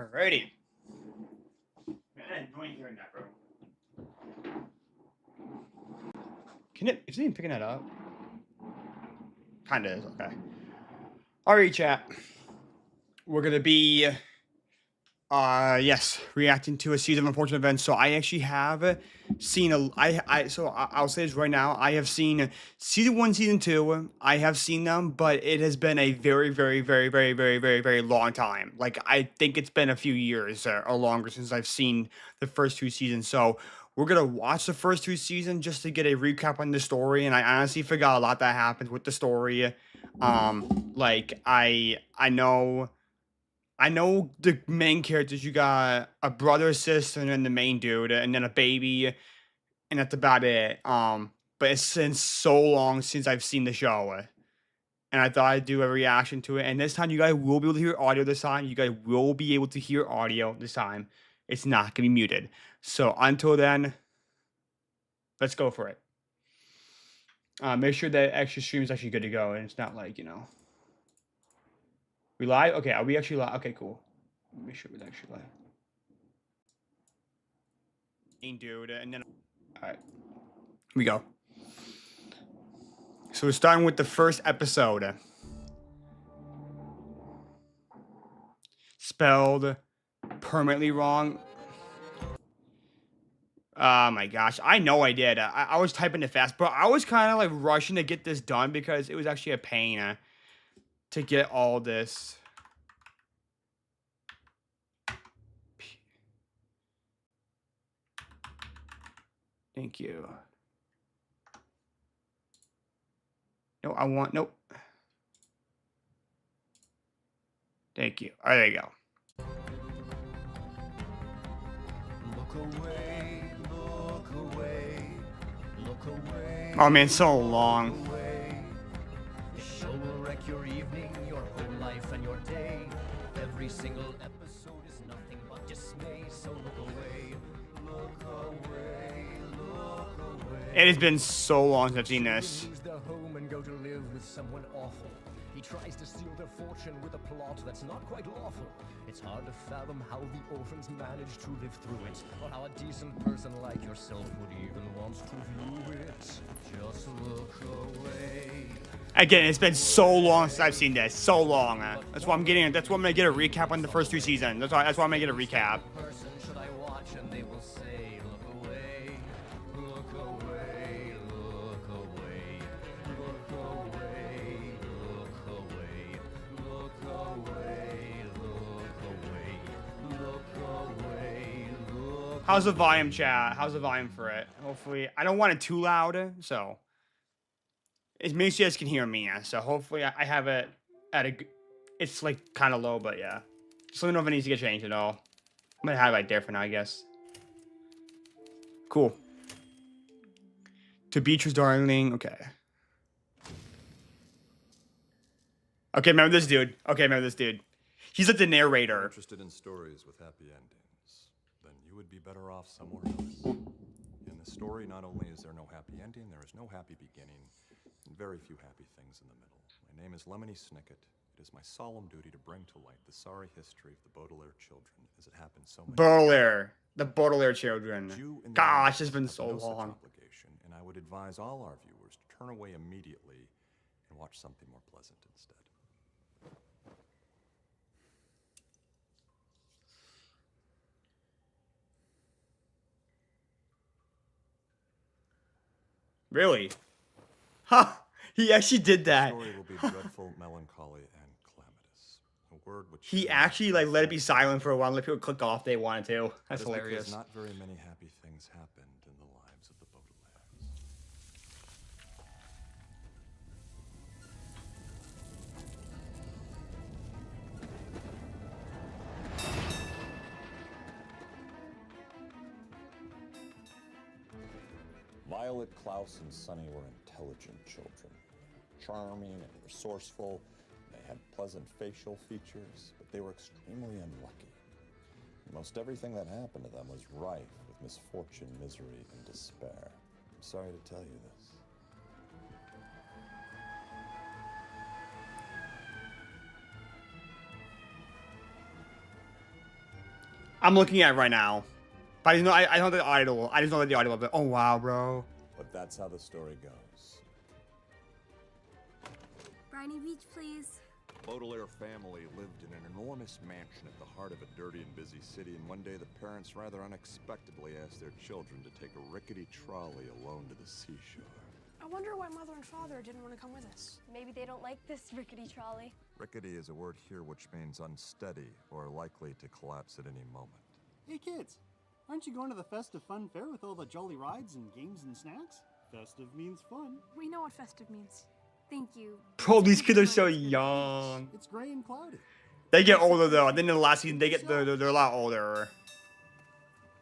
Alrighty. Man, I enjoy hearing that, bro. Is it even picking that up? Kinda is, okay. Alright, chat. We're gonna be yes, reacting to a season of unfortunate events. So I actually have seen I'll say this right now. I have seen season 1, season 2. I have seen them, but it has been a very, very, very, very, very, very, very long time. Like I think it's been a few years or longer since I've seen the first 2 seasons. So we're gonna watch the first 2 seasons just to get a recap on the story. And I honestly forgot a lot that happens with the story. Like I know the main characters. You got a brother, sister, and then the main dude, and then a baby, and that's about it. But it's been so long since I've seen the show, and I thought I'd do a reaction to it. And this time, you guys will be able to hear audio. This time, you guys will be able to hear audio. This time, it's not gonna be muted. So until then, let's go for it. Make sure that extra stream is actually good to go, and it's not like we live. Okay, are we actually live? Okay, cool. Make sure we're actually live. Dude, and then all right, here we go. So we're starting with the first episode. Spelled permanently wrong. Oh my gosh, I know I did. I was typing it fast, but I was kind of like rushing to get this done because it was actually a pain to get all this. Thank you. No, I want, nope. Thank you. All right, there you go. Look away, look away, look away. Oh man, so long. The show will wreck your evening, your whole life and your day. Every single episode is nothing but dismay, so look away, look away, look away. It has been so long since I've seen this. Lose their home and go to live with someone awful. He tries to steal their fortune with a plot that's not quite lawful. It's hard to fathom how the orphans manage to live through it, or how a decent person like yourself would even want to view it. Just look away. Again, it's been so long since I've seen this. So long. That's why I'm getting. That's why I'm gonna get a recap on the first 2 seasons. That's why I'm gonna get a recap. Person should I watch, and they will say, look away, look away, look away, look away, look away, look away, look away, look. How's the volume, chat? How's the volume for it? Hopefully, I don't want it too loud, so it makes you guys can hear me. So hopefully, I have it at a. It's like kind of low, but yeah. Just let me know if it needs to get changed at all. I'm gonna have it different, I guess. Cool. To Beatrice Darling. Okay. Okay, remember this dude. Okay, remember this dude. He's like the narrator. Interested in stories with happy endings, then you would be better off somewhere else. In the story, not only is there no happy ending, there is no happy beginning, and very few happy things in the middle. My name is Lemony Snicket. It is my solemn duty to bring to light the sorry history of the Baudelaire children, as it happened so many Baudelaire. The Baudelaire children. You in the Gosh, audience it's been have so no such long. obligation, and I would advise all our viewers to turn away immediately and watch something more pleasant instead. Really? Ha! He actually did The that. story will be dreadful, melancholy, and calamitous. A word which He actually like let it be silent for a while and let people click off if they wanted to. That's That is hilarious. because not very many happy things happened in the lives of the Baudelaires. Violet, Klaus, and Sunny were intelligent children. Charming and resourceful. They had pleasant facial features, but they were extremely unlucky. Most everything that happened to them was rife with misfortune, misery, and despair. I'm sorry to tell you this. I'm looking at it right now. But I just know I know the idol. I just know the idol of it. Oh wow, bro. But that's how the story goes. Briny Beach, please. Baudelaire family lived in an enormous mansion at the heart of a dirty and busy city, and one day the parents rather unexpectedly asked their children to take a rickety trolley alone to the seashore. I wonder why Mother and Father didn't want to come with us. Maybe they don't like this rickety trolley. Rickety is a word here which means unsteady or likely to collapse at any moment. Hey kids, aren't you going to the festive fun fair with all the jolly rides and games and snacks? Festive means fun. We know what festive means. Thank you. Bro, these kids are so young. It's gray and cloudy. They get older though. I think in the last season they're a lot older.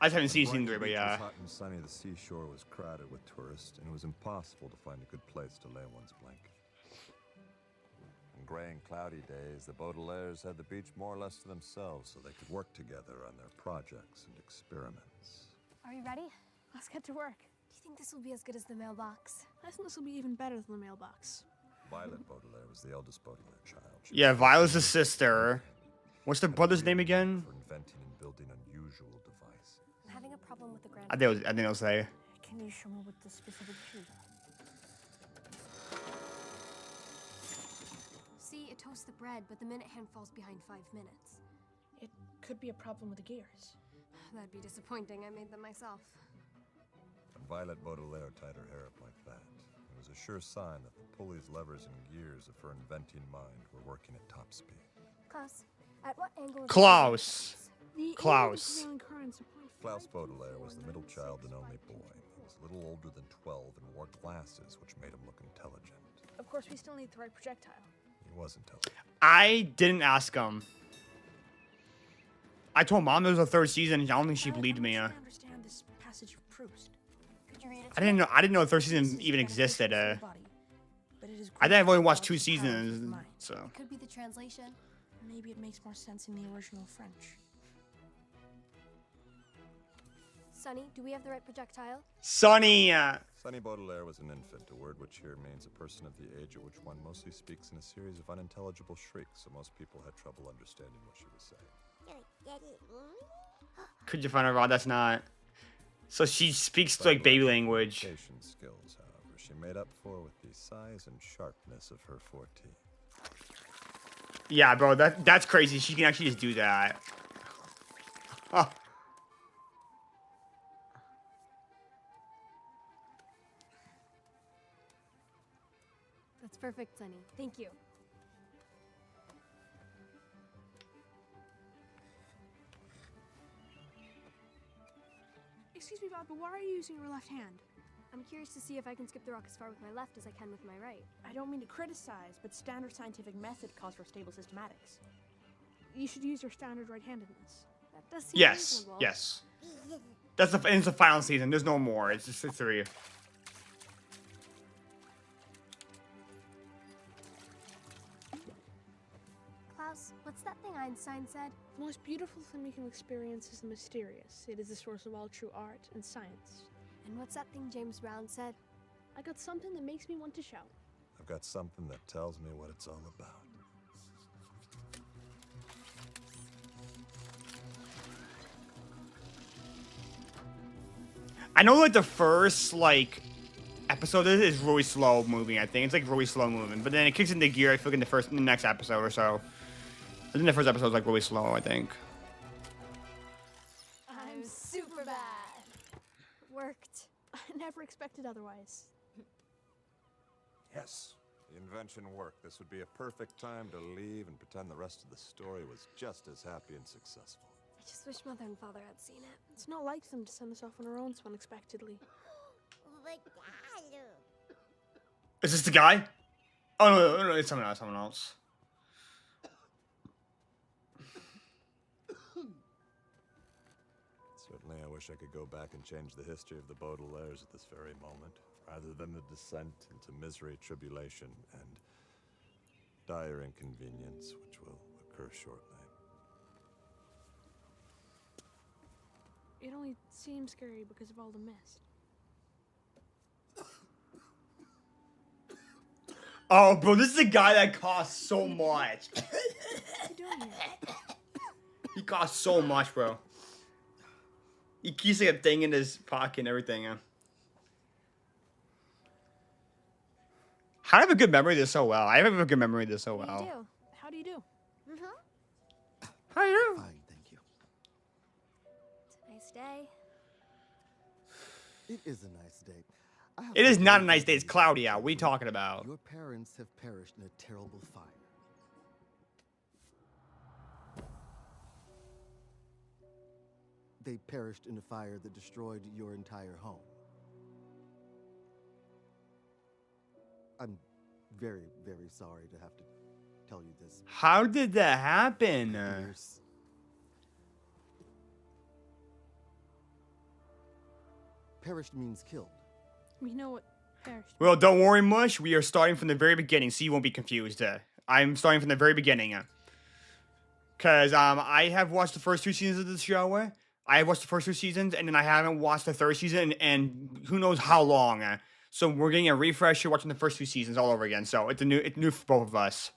I just haven't seen season 3, but yeah. It was hot and sunny, the seashore was crowded with tourists, and it was impossible to find a good place to lay one's blanket. On gray and cloudy days, the Baudelaires had the beach more or less to themselves, so they could work together on their projects and experiments. Are you ready? Let's get to work. Do you think this will be as good as the mailbox? I think this will be even better than the mailbox. Violet Baudelaire was the eldest Baudelaire child. She Yeah, was Violet's the sister. What's their brother's name again? for inventing and building unusual devices. I'm having a problem with the grand. I think it'll say. Can you show me what the specific issue is? See, it toasts the bread, but the minute hand falls behind 5 minutes. It could be a problem with the gears. That'd be disappointing. I made them myself. When Violet Baudelaire tied her hair up like that, it was a sure sign that the pulleys, levers, and gears of her inventing mind were working at top speed. Klaus, at what angle? Klaus. The Klaus. Klaus Baudelaire was the middle child and only boy. He was a little older than 12 and wore glasses, which made him look intelligent. Of course, we still need the right projectile. He was intelligent. I didn't ask him. I told Mom it was the 3rd season, and I don't think she believed me. I understand this passage of Proust. Could you read it? I didn't know the 3rd season even existed. I think I've only watched 2 seasons, so. It could be the translation. Maybe it makes more sense in the original French. Sonny, do we have the right projectile? Sonny. Sonny Baudelaire was an infant, a word which here means a person of the age at which one mostly speaks in a series of unintelligible shrieks, so most people had trouble understanding what she was saying. Could you find out, Rod? That's not. So she speaks like baby language. Communication skills, however, she made up for with the size and sharpness of her 4 teeth. Yeah, bro, that's crazy. She can actually just do that. Huh. That's perfect, Sonny. Thank you. Excuse me, Bob, but why are you using your left hand? I'm curious to see if I can skip the rock as far with my left as I can with my right. I don't mean to criticize, but standard scientific method calls for stable systematics. You should use your standard right-handedness. That does seem Yes, reasonable. yes. It's the final season. There's no more. It's just 3. Klaus, what's that thing Einstein said? The most beautiful thing we can experience is the mysterious. It is the source of all true art and science. And what's that thing James Brown said? I got something that makes me want to shout. I've got something that tells me what it's all about. I know like the first episode is really slow moving. I think it's like really slow moving, but then it kicks into gear. I feel like in the next episode or so. I think the first episode is like really slow. I think. I'm super bad. Worked. I never expected otherwise. Yes, the invention worked. This would be a perfect time to leave and pretend the rest of the story was just as happy and successful. I just wish Mother and Father had seen it. It's not like them to send us off on our own so unexpectedly. Is this the guy? Oh no, it's someone else. Someone else. Certainly, I wish I could go back and change the history of the Baudelaires at this very moment, rather than the descent into misery, tribulation, and dire inconvenience, which will occur shortly. It only seems scary because of all the mist. Oh, bro, this is a guy that costs so much. What's he doing here? He costs so much, bro. He keeps like a thing in his pocket and everything. How do I have a good memory of this so well? I have a good memory of this so What do you well. do? How do you do? How are you? Fine, thank you. It's a nice day. It is a nice day. I have It is some not a very nice good day. It's news cloudy for out. What are you you. talking about? Your parents have perished in a terrible fire. They perished in a fire that destroyed your entire home. I'm very, very sorry to have to tell you this. How did that happen? Pierce. Perished means killed. We know what perished. Well, don't worry much. We are starting from the very beginning, so you won't be confused. I'm starting from the very beginning. Because I have watched the first 2 seasons of the show. I have watched the first 2 seasons, and then I haven't watched the 3rd season, and who knows how long. So we're getting a refresher watching the first 2 seasons all over again. So it's new for both of us.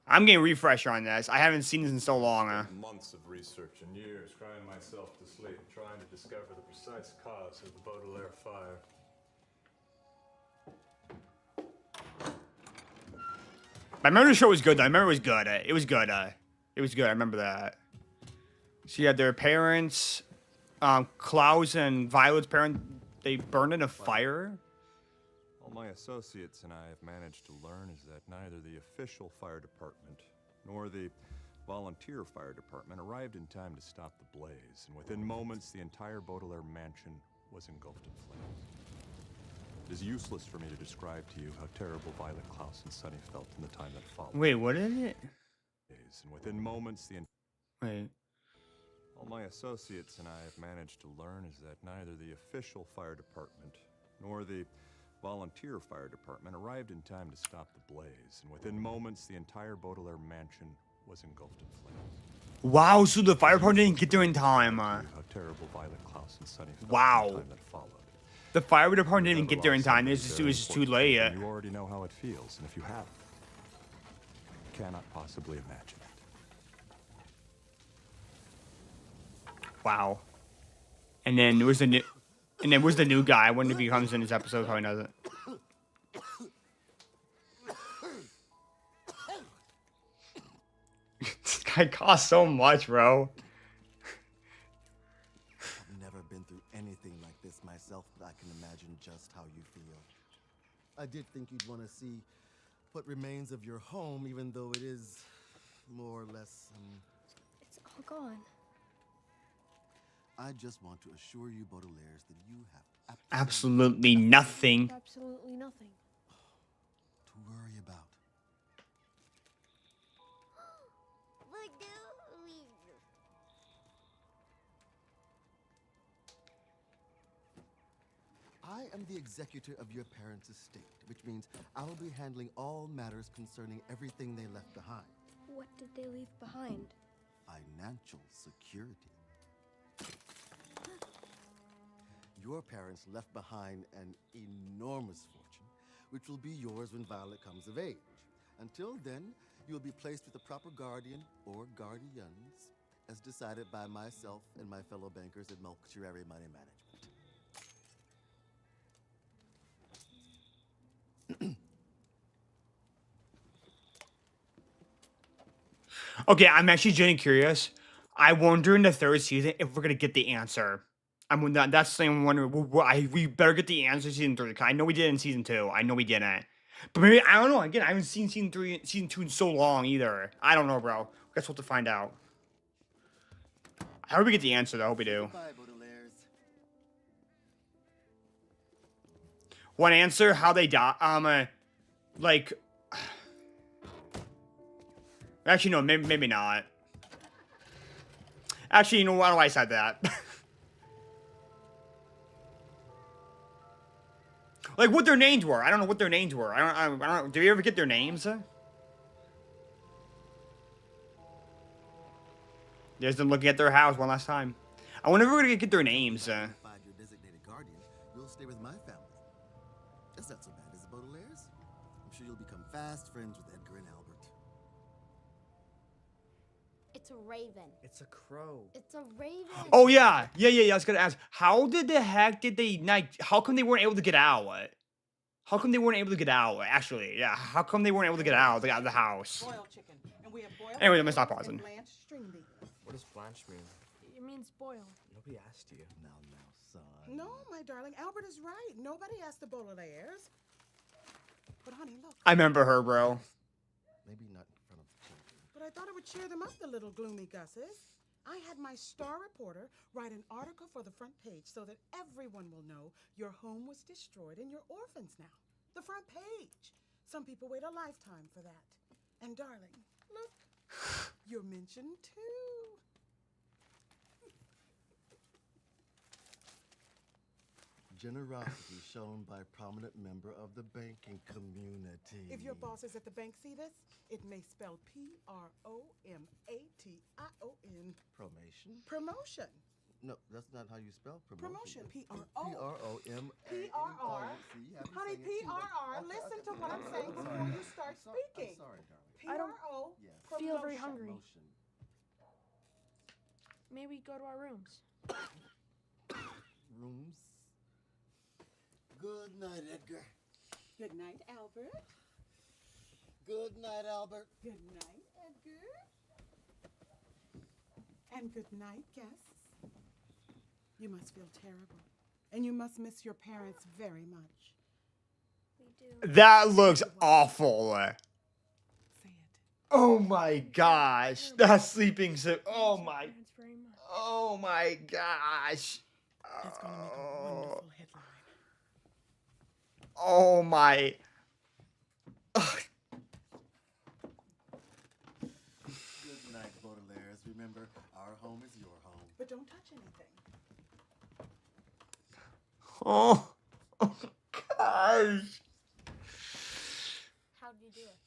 I'm getting a refresher on this. I haven't seen this in so long. Months of research and years crying myself to sleep, trying to discover the precise cause of the Baudelaire fire. I remember the show was good, though. I remember it was good. It was good. It was good. I remember that. So you had their parents, Klaus and Violet's parents, they burned in a fire. All my associates and I have managed to learn is that neither the official fire department nor the volunteer fire department arrived in time to stop the blaze, and within moments the entire Baudelaire mansion was engulfed in flames. It is useless for me to describe to you how terrible Violet, Klaus, and Sunny felt in the time that followed. Wait, what is it? And within moments the Wait. All my associates and I have managed to learn is that neither the official fire department nor the volunteer fire department arrived in time to stop the blaze, and within moments the entire Baudelaire mansion was engulfed in flames. Wow, so the fire department didn't get there in time. How terrible Violet, Klaus, and Sunny felt Wow. in the time that followed. The fire department didn't Never get there in lost time. somebody It very was just too important to late. you, and you already know how it feels, and if you haven't, you cannot possibly imagine it. Wow. And then there was the new, the new guy. I wonder if he comes in this episode. Probably doesn't. This guy costs so much, bro. I've never been through anything like this myself, but I can imagine just how you feel. I did think you'd want to see what remains of your home, even though it is more or less. It's all gone. I just want to assure you, Baudelaires, that you have Absolutely nothing. Absolutely nothing. to worry about. What do we do? I am the executor of your parents' estate, which means I will be handling all matters concerning everything they left behind. What did they leave behind? Financial security. Your parents left behind an enormous fortune, which will be yours when Violet comes of age. Until then, you will be placed with a proper guardian or guardians, as decided by myself and my fellow bankers at Mortuary Money Management. Okay, I'm actually genuinely curious. I wonder in the 3rd season if we're gonna get the answer. That's the thing I'm wondering. We better get the answer in season 3. I know we did in season 2. I know we didn't. But maybe, I don't know. Again, I haven't seen season 2 in so long either. I don't know, bro. Guess we'll have to find out. I hope we get the answer, though. I hope we do. Bye, Baudelaires. One answer, how they die. Like... Actually, no, maybe not. Actually, you know, why do I said that? Like, what their names were. I don't know what their names were. I don't. Did we ever get their names? There's them looking at their house one last time. I wonder if we're gonna get their names. Find your designated guardian, you'll stay with my family. That's not so bad, is it, Baudelaires? I'm sure you'll become fast friends with Edgar and Albert. It's a raven. It's a crow. It's a raven. Oh yeah. I was gonna ask, how did the heck did they not? How come they weren't able to get out? How come they weren't able to get out? Actually, yeah. How come they weren't able to get out of the house? Boiled chicken. And we have boiled Anyway, let me chicken stop and pausing. blanched string beans. What does blanch mean? It means boiled. Nobody asked you. Now, son. No, my darling, Albert is right. Nobody asked the Baudelaires. But honey, look. I remember her, bro. Maybe not in front of the children. But I thought it would cheer them up, the little gloomy Gusses. I had my star reporter write an article for the front page so that everyone will know your home was destroyed and you're orphans now. The front page. Some people wait a lifetime for that. And darling, look, you're mentioned too. Generosity shown by a prominent member of the banking community. If your bosses at the bank see this, it may spell P-R-O-M-A-T-I-O-N. Promotion? Promotion. No, that's not how you spell promotion. Promotion. P-R-O-M. P-R-R. Honey, P-R-R. Listen to what I'm saying before you start speaking. I'm sorry, darling. P-R-O. Yes. Feel very hungry. Promotion. May we go to our rooms? Rooms. Good night, Edgar. Good night, Albert. Good night, Albert. Good night, Edgar. And good night, guests. You must feel terrible. And you must miss your parents very much. We do. That looks awful. Say it. Oh my gosh, that sleeping so. Oh my. Parents very much. Oh my gosh. That's going to make a wonderful headline. Oh my. Good night, Baudelaires. Remember, our home is your home. But don't touch anything. Oh gosh. How'd you do it?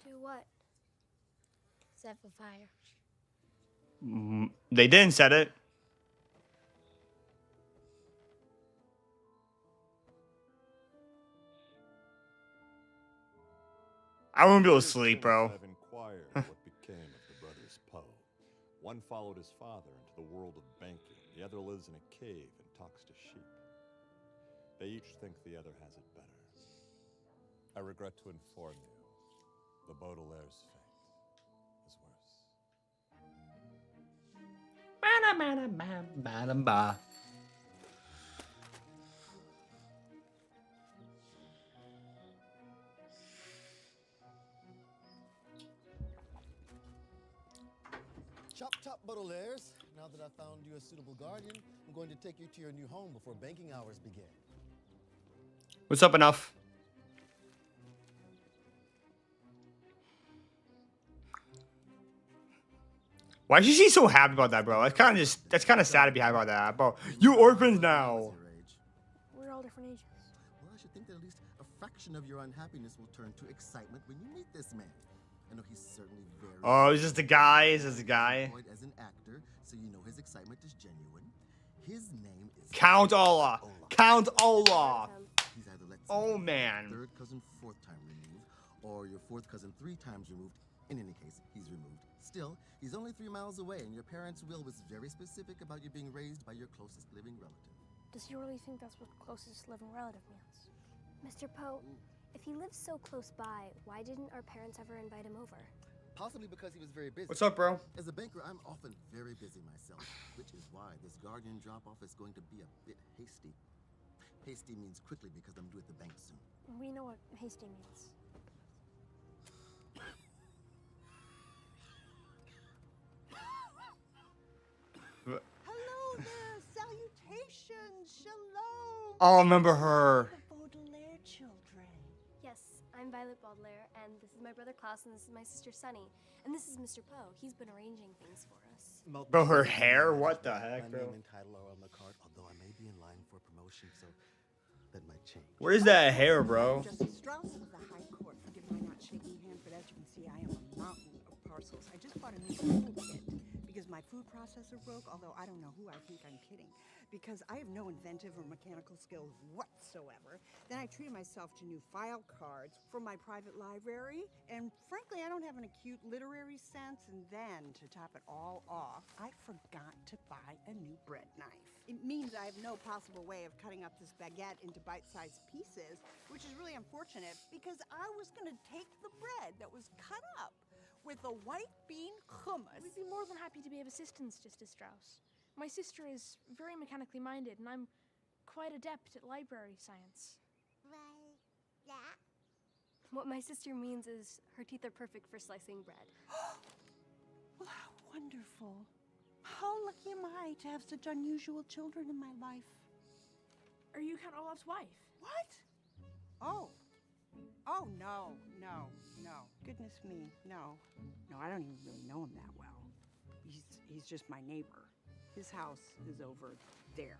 Do what? Set the fire. They didn't set it. I won't be able to sleep, bro. I've inquired what became of the brothers Poe. One followed his father into the world of banking. The other lives in a cave and talks to sheep. They each think the other has it better. I regret to inform you, the Baudelaire's fate is worse. Chop, chop, Baudelaires. Now that I've found you a suitable guardian, I'm going to take you to your new home before banking hours begin. What's up, enough? Why is she so happy about that, bro? That's kind of sad to be happy about that, bro. You orphans now. We're all different ages. Well, I should think that at least a fraction of your unhappiness will turn to excitement when you meet this man. I know he's certainly very... Oh, is this the guy? Is this the guy? ...as an actor, so you know his excitement is genuine. His name is... Count Olaf. Count Olaf. He's either, let's Oh, say, man. third cousin fourth time removed, or your fourth cousin 3 times removed. In any case, he's removed. Still, he's only 3 miles away, and your parents' will was very specific about you being raised by your closest living relative. Does he really think that's what closest living relative means? Mr. Poe, if he lives so close by, why didn't our parents ever invite him over? Possibly because he was very busy. What's up, bro? As a banker, I'm often very busy myself, which is why this guardian drop-off is going to be a bit hasty. Hasty means quickly because I'm due at the bank soon. We know what hasty means. Hello there. Salutations. Shalom. Oh, I remember her. The Baudelaire children. Yes, I'm Violet Baudelaire, and this is my brother Klaus, and this is my sister Sunny. And this is Mr. Poe. He's been arranging things for us. Bro, her hair? What the heck, My bro? name and title are on the card, although I may be in line for promotion, so that might change. Where is that hair, bro? Justice Strauss of the High Court. Forgive my not shaking hands, but as you can see, I am a mountain of parcels. I just bought a new toolkit because my food processor broke, although I don't know who I think I'm kidding, because I have no inventive or mechanical skills whatsoever. Then I treated myself to new file cards for my private library, and frankly, I don't have an acute literary sense, and then, to top it all off, I forgot to buy a new bread knife. It means I have no possible way of cutting up this baguette into bite-sized pieces, which is really unfortunate because I was going to take the bread that was cut up with the white bean hummus. We'd be more than happy to be of assistance, Sister Strauss. My sister is very mechanically minded, and I'm quite adept at library science. Well, yeah. What my sister means is her teeth are perfect for slicing bread. Well, how wonderful. How lucky am I to have such unusual children in my life? Are you Count Olaf's wife? What? Oh. Oh, no. Goodness me, no. No, I don't even really know him that well. He's just my neighbor. His house is over there.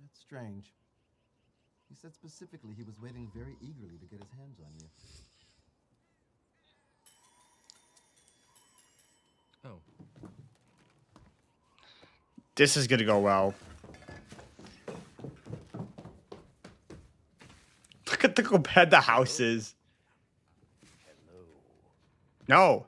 That's strange. He said specifically he was waiting very eagerly to get his hands on you. Oh. This is gonna go well. Look how bad the house is. No.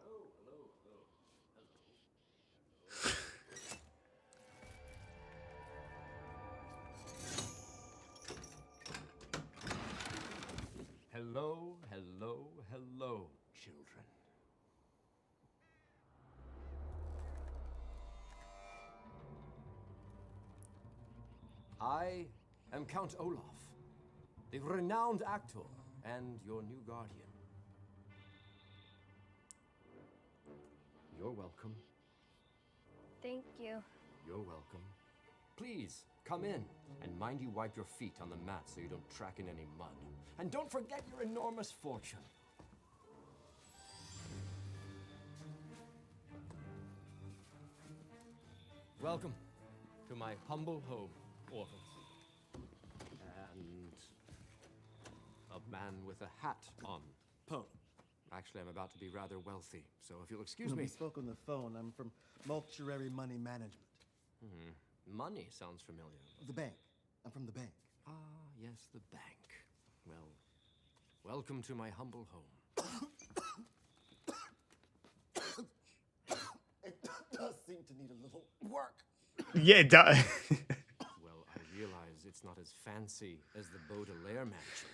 Hello, hello, hello, children. I am Count Olaf, the renowned actor and your new guardian. You're welcome. Thank you. You're welcome. Please, come in, and mind you wipe your feet on the mat so you don't track in any mud. And don't forget your enormous fortune. Welcome to my humble home, orphans. And a man with a hat on. Poe. Actually, I'm about to be rather wealthy, so if you'll excuse me. We spoke on the phone. I'm from Mortuary Money Management. Money sounds familiar. The bank. I'm from the bank. Ah, yes, the bank. Well, welcome to my humble home. It does seem to need a little work. Yeah, it does. Well, I realize it's not as fancy as the Baudelaire mansion.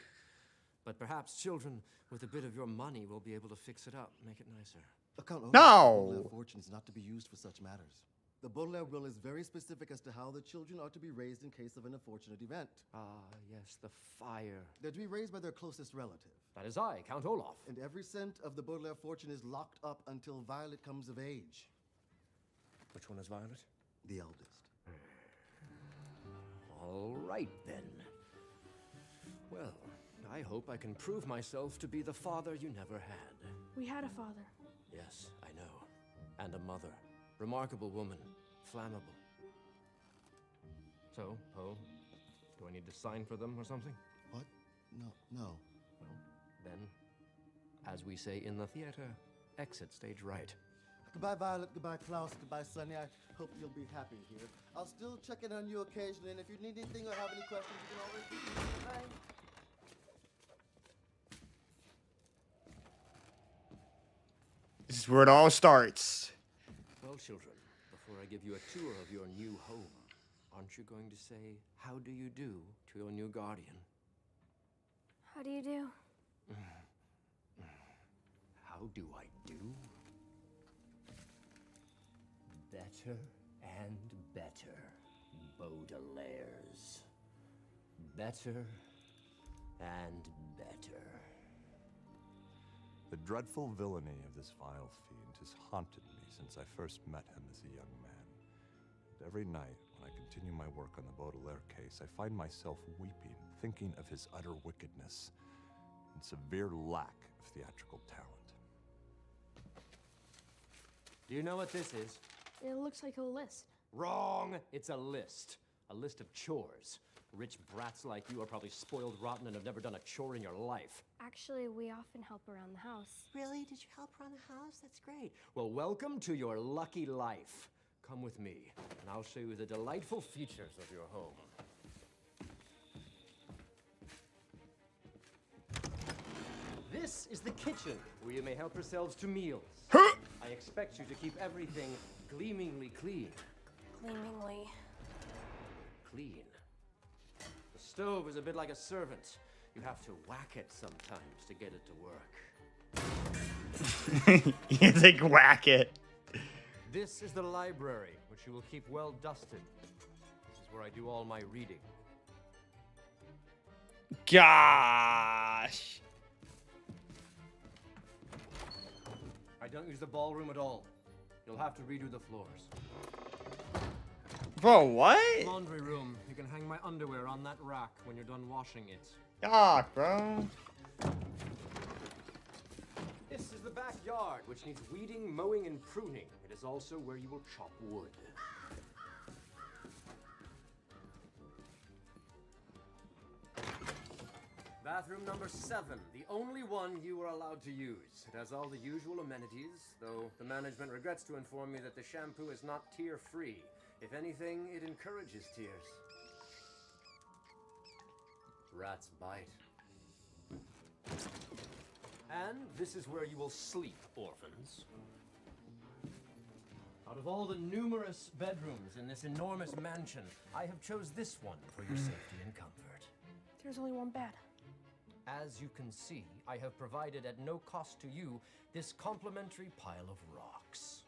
But perhaps children with a bit of your money will be able to fix it up, make it nicer. No. Baudelaire fortune is not to be used for such matters. The Baudelaire will is very specific as to how the children are to be raised in case of an unfortunate event. Ah, yes, the fire. They're to be raised by their closest relative. That is I, Count Olaf. And every cent of the Baudelaire fortune is locked up until Violet comes of age. Which one is Violet? The eldest. All right, then. Well, I hope I can prove myself to be the father you never had. We had a father. Yes, I know. And a mother. Remarkable woman. Flammable. So, Poe, do I need to sign for them or something? What? No. Well, then, as we say in the theater, exit stage right. Goodbye, Violet. Goodbye, Klaus. Goodbye, Sonny. I hope you'll be happy here. I'll still check in on you occasionally, and if you need anything or have any questions, you can always reach me. Bye. This is where it all starts. Well, children, before I give you a tour of your new home, aren't you going to say, how do you do to your new guardian? How do you do? How do I do? Better and better, Baudelaire's. Better and better. The dreadful villainy of this vile fiend has haunted me since I first met him as a young man. And every night, when I continue my work on the Baudelaire case, I find myself weeping, thinking of his utter wickedness and severe lack of theatrical talent. Do you know what this is? It looks like a list. Wrong! It's a list. A list of chores. Rich brats like you are probably spoiled rotten and have never done a chore in your life. Actually, we often help around the house. Really? Did you help around the house? That's great. Well, welcome to your lucky life. Come with me, and I'll show you the delightful features of your home. This is the kitchen, where you may help yourselves to meals. I expect you to keep everything gleamingly clean. Gleamingly. Clean. The stove is a bit like a servant. You have to whack it sometimes to get it to work. You can like whack it. This is the library, which you will keep well dusted. This is where I do all my reading. Gosh. I don't use the ballroom at all. You'll have to redo the floors. Bro, what? Laundry room. You can hang my underwear on that rack when you're done washing it. God, bro. This is the backyard, which needs weeding, mowing, and pruning. It is also where you will chop wood. Bathroom number 7, the only one you are allowed to use. It has all the usual amenities, though the management regrets to inform me that the shampoo is not tear-free. If anything, it encourages tears. Rats bite. And this is where you will sleep, orphans. Out of all the numerous bedrooms in this enormous mansion, I have chose this one for your safety and comfort. There's only one bed. As you can see, I have provided at no cost to you this complimentary pile of rocks.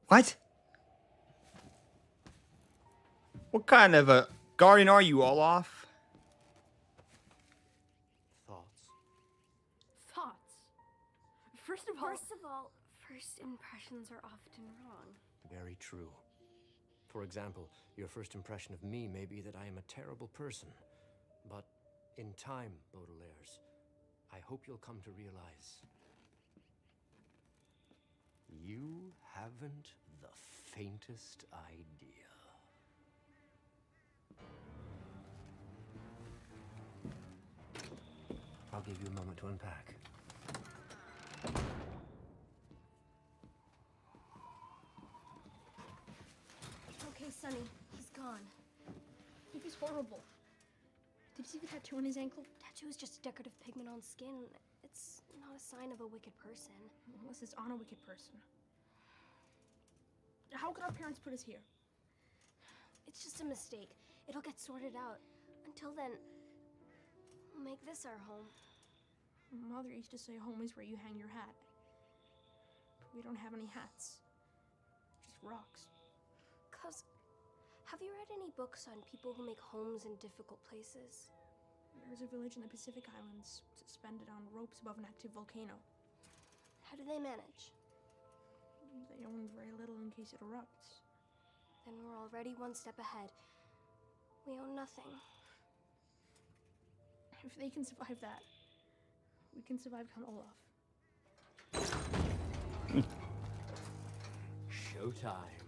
What? What kind of a guardian are you, Olaf? Thoughts? Thoughts? First of all, First impressions are often wrong. Very true. For example, your first impression of me may be that I am a terrible person. But in time, Baudelaires, I hope you'll come to realize you haven't the faintest idea. I'll give you a moment to unpack. Okay, Sonny, he's gone. he was horrible. Did you see the tattoo on his ankle? Tattoo is just a decorative pigment on skin. It's not a sign of a wicked person. Unless it's on a wicked person. How could our parents put us here? It's just a mistake. It'll get sorted out. Until then, we'll make this our home. Mother used to say home is where you hang your hat. We don't have any hats. Just rocks. Cuz, have you read any books on people who make homes in difficult places? There's a village in the Pacific Islands, suspended on ropes above an active volcano. How do they manage? They own very little in case it erupts. Then we're already one step ahead. We own nothing. If they can survive that, we can survive Count Olaf. Showtime.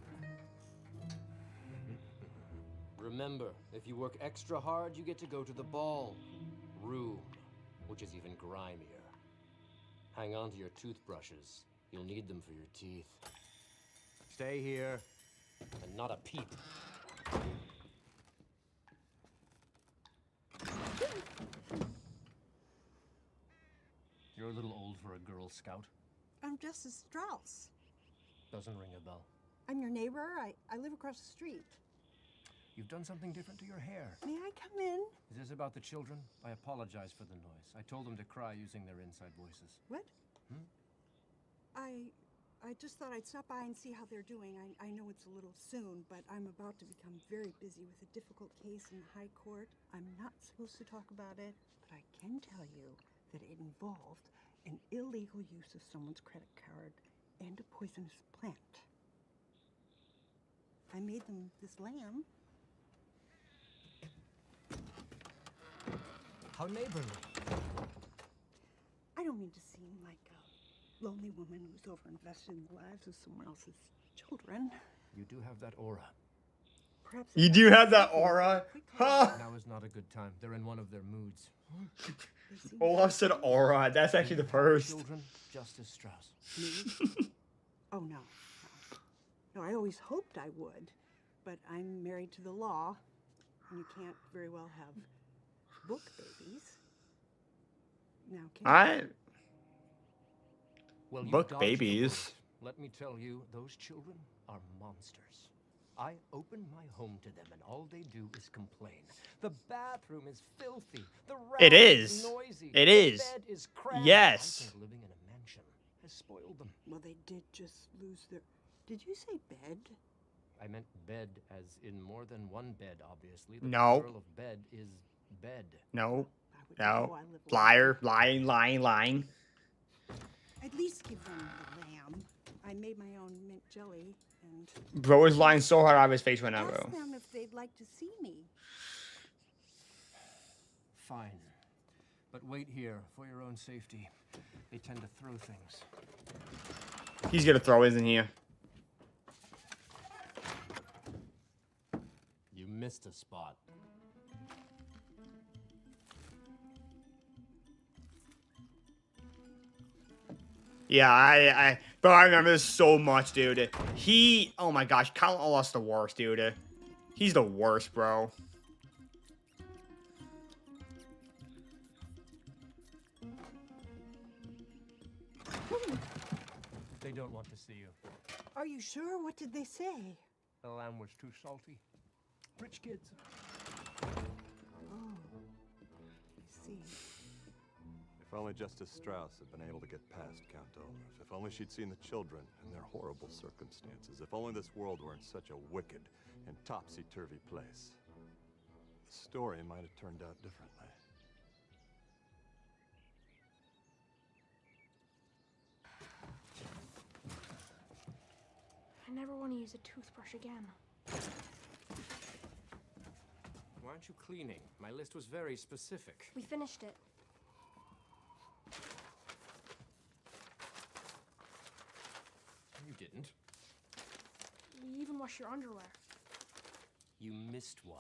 Remember, if you work extra hard, you get to go to the ball room, which is even grimier. Hang on to your toothbrushes. You'll need them for your teeth. Stay here, and not a peep. You're a little old for a Girl Scout. I'm Justice Strauss. Doesn't ring a bell. I'm your neighbor. I live across the street. You've done something different to your hair. May I come in? Is this about the children? I apologize for the noise. I told them to cry using their inside voices. What? Hmm? I just thought I'd stop by and see how they're doing. I know it's a little soon, but I'm about to become very busy with a difficult case in the High Court. I'm not supposed to talk about it, but I can tell you that it involved an illegal use of someone's credit card and a poisonous plant. I made them this lamb. How neighborly. I don't mean to seem like a lonely woman who's overinvested in the lives of someone else's children. You do have that aura. Perhaps You do have that aura. Huh? Now is not a good time. They're in one of their moods. Olaf said aura. That's actually the first. Children, Justice Strauss. Me? Oh, no. No, I always hoped I would. But I'm married to the law, and you can't very well have book babies. Now, can you? Well, you Book dodged a babies. bullet. Let me tell you, those children are monsters. I open my home to them, and all they do is complain. The bathroom is filthy. The It rack is. noisy. It the is. bed is cramped. Yes. I think living in a mansion has spoiled them. Well, they did just lose their... Did you say bed? I meant bed as in more than one bed, obviously. The No. plural of bed is bed. No. I would No. know I live alone. Liar. Lying. At least give them the lamb. I made my own mint jelly, and... Bro is lying so hard out of his face right now, Ask bro. them if they'd like to see me. Fine. But wait here for your own safety. They tend to throw things. He's gonna throw, isn't he? You missed a spot. Yeah, bro, I remember this so much, dude. Oh my gosh, Count Olaf's the worst, dude. He's the worst, bro. They don't want to see you. Are you sure? What did they say? The lamb was too salty. Rich kids. Oh, I see. If only Justice Strauss had been able to get past Count Olaf. If only she'd seen the children and their horrible circumstances. If only this world weren't such a wicked and topsy-turvy place. The story might have turned out differently. I never want to use a toothbrush again. Why aren't you cleaning? My list was very specific. We finished it. You didn't. You even wash your underwear. You missed one.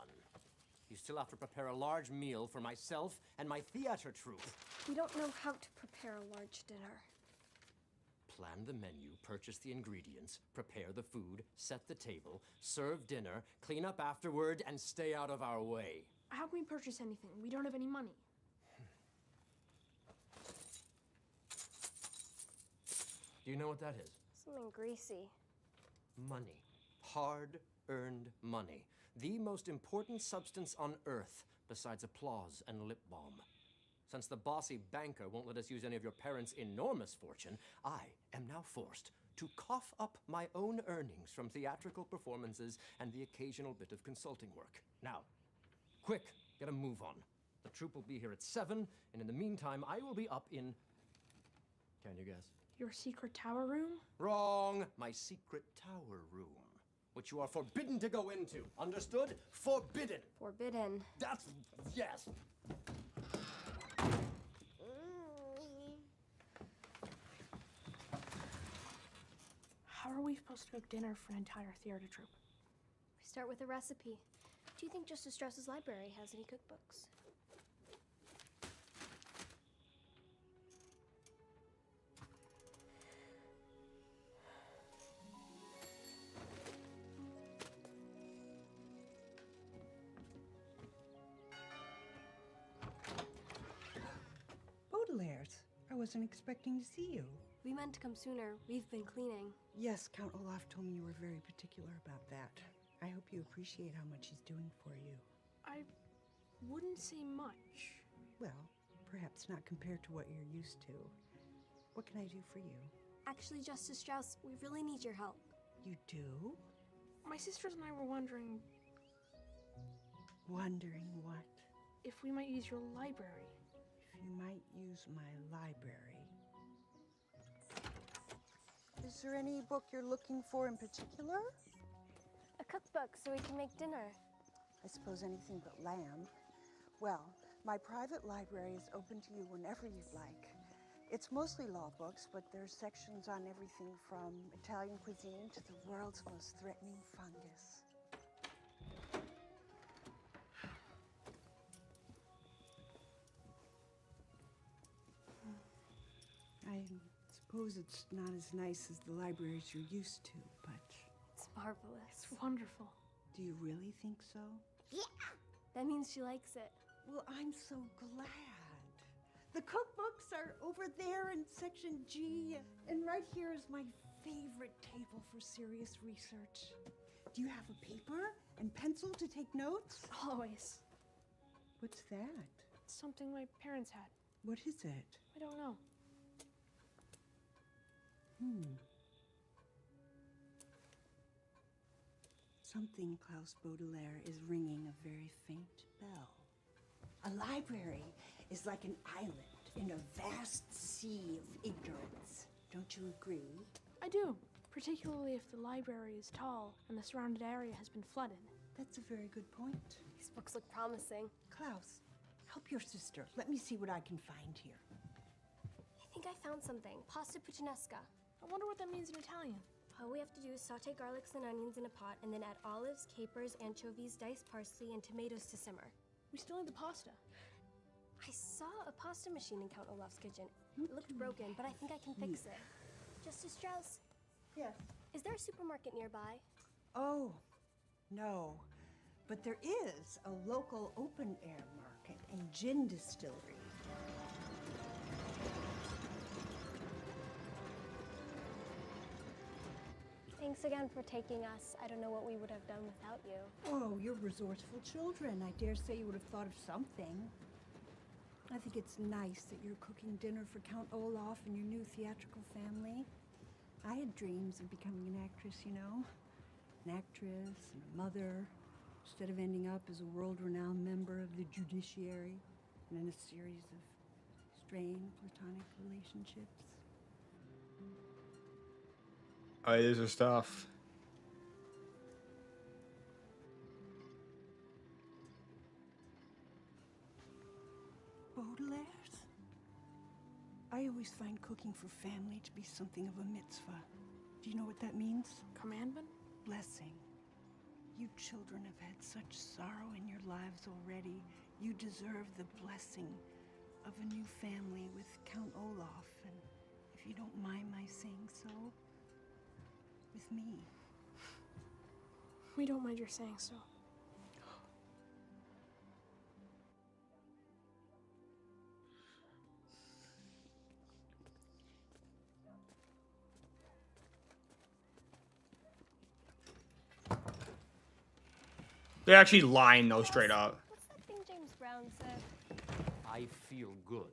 You still have to prepare a large meal for myself and my theater troupe. We don't know how to prepare a large dinner. Plan the menu, purchase the ingredients, prepare the food, set the table, serve dinner, clean up afterward, and stay out of our way. How can we purchase anything? We don't have any money. Do you know what that is? Something greasy. Money. Hard-earned money. The most important substance on Earth, besides applause and lip balm. Since the bossy banker won't let us use any of your parents' enormous fortune, I am now forced to cough up my own earnings from theatrical performances and the occasional bit of consulting work. Now, quick, get a move on. The troupe will be here at 7, and in the meantime, I will be up in... Can you guess? Your secret tower room? Wrong! My secret tower room, which you are forbidden to go into. Understood? Forbidden! Forbidden. That's... yes! How are we supposed to cook dinner for an entire theater troupe? We start with a recipe. Do you think Justice Strauss's library has any cookbooks? Baudelaire's. I wasn't expecting to see you. We meant to come sooner. We've been cleaning. Yes, Count Olaf told me you were very particular about that. I hope you appreciate how much he's doing for you. I wouldn't say much. Well, perhaps not compared to what you're used to. What can I do for you? Actually, Justice Strauss, we really need your help. You do? My sisters and I were wondering Wondering what? if we might use your library. If you might use my library. Is there any book you're looking for in particular? A cookbook so we can make dinner. I suppose anything but lamb. Well, my private library is open to you whenever you'd like. It's mostly law books, but there's sections on everything from Italian cuisine to the world's most threatening fungus. I suppose it's not as nice as the libraries you're used to, but... It's marvelous. It's wonderful. Do you really think so? Yeah! That means she likes it. Well, I'm so glad. The cookbooks are over there in section G, and right here is my favorite table for serious research. Do you have a paper and pencil to take notes? Always. What's that? It's something my parents had. What is it? I don't know. Something, Klaus Baudelaire, is ringing a very faint bell. A library is like an island in a vast sea of ignorance. Don't you agree? I do, particularly if the library is tall and the surrounded area has been flooded. That's a very good point. These books look promising. Klaus, help your sister. Let me see what I can find here. I think I found something. Pasta puttanesca. I wonder what that means in Italian. All we have to do is saute garlics and onions in a pot and then add olives, capers, anchovies, diced parsley, and tomatoes to simmer. We still need the pasta. I saw a pasta machine in Count Olaf's kitchen. It looked broken, but I think I can fix it. Justice Strauss, Yes. is there a supermarket nearby? Oh, no. But there is a local open-air market and gin distillery. Thanks again for taking us. I don't know what we would have done without you. Oh, you're resourceful children. I dare say you would have thought of something. I think it's nice that you're cooking dinner for Count Olaf and your new theatrical family. I had dreams of becoming an actress, you know. An actress and a mother, instead of ending up as a world-renowned member of the judiciary and in a series of strained platonic relationships. Oh, there's her stuff. Baudelaire's? I always find cooking for family to be something of a mitzvah. Do you know what that means? Commandment? Blessing. You children have had such sorrow in your lives already. You deserve the blessing of a new family with Count Olaf, and if you don't mind my saying so, with me. We don't mind your saying so. They're actually lying though, straight up. What's that thing James Brown said? I feel good.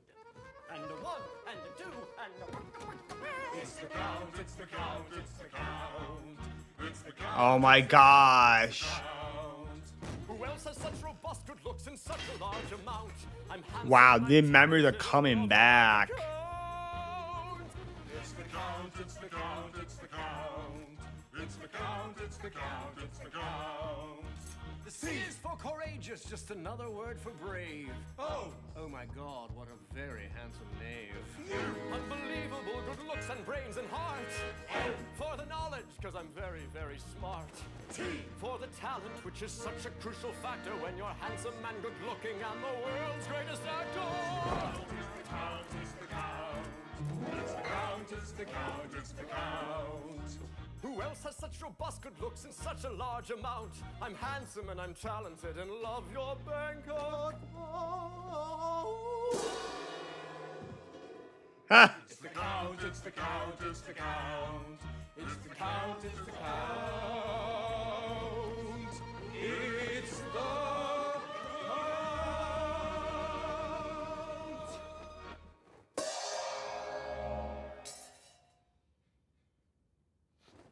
And a one, and a two, and a... It's the count, it's the count, it's the count. It's the count. Oh my gosh. Who else has such robust good looks in such a large amount? I'm Wow, the memories are coming back. It's the count, it's the count, it's the count. It's the count, it's the count, it's the count. The C is for courageous, just another word for brave. Oh my God, what a very handsome knave. Unbelievable good looks and brains and heart. For the knowledge, because I'm very, very smart. T for the talent, which is such a crucial factor when you're handsome and good looking and the world's greatest actor. It's the count, it's the count. It's the count, it's the count, it's the count. Who else has such robust good looks in such a large amount? I'm handsome and I'm talented and love your bank account. Ha! It's the count, it's the count, it's the count. It's the count, it's the count. It's the count.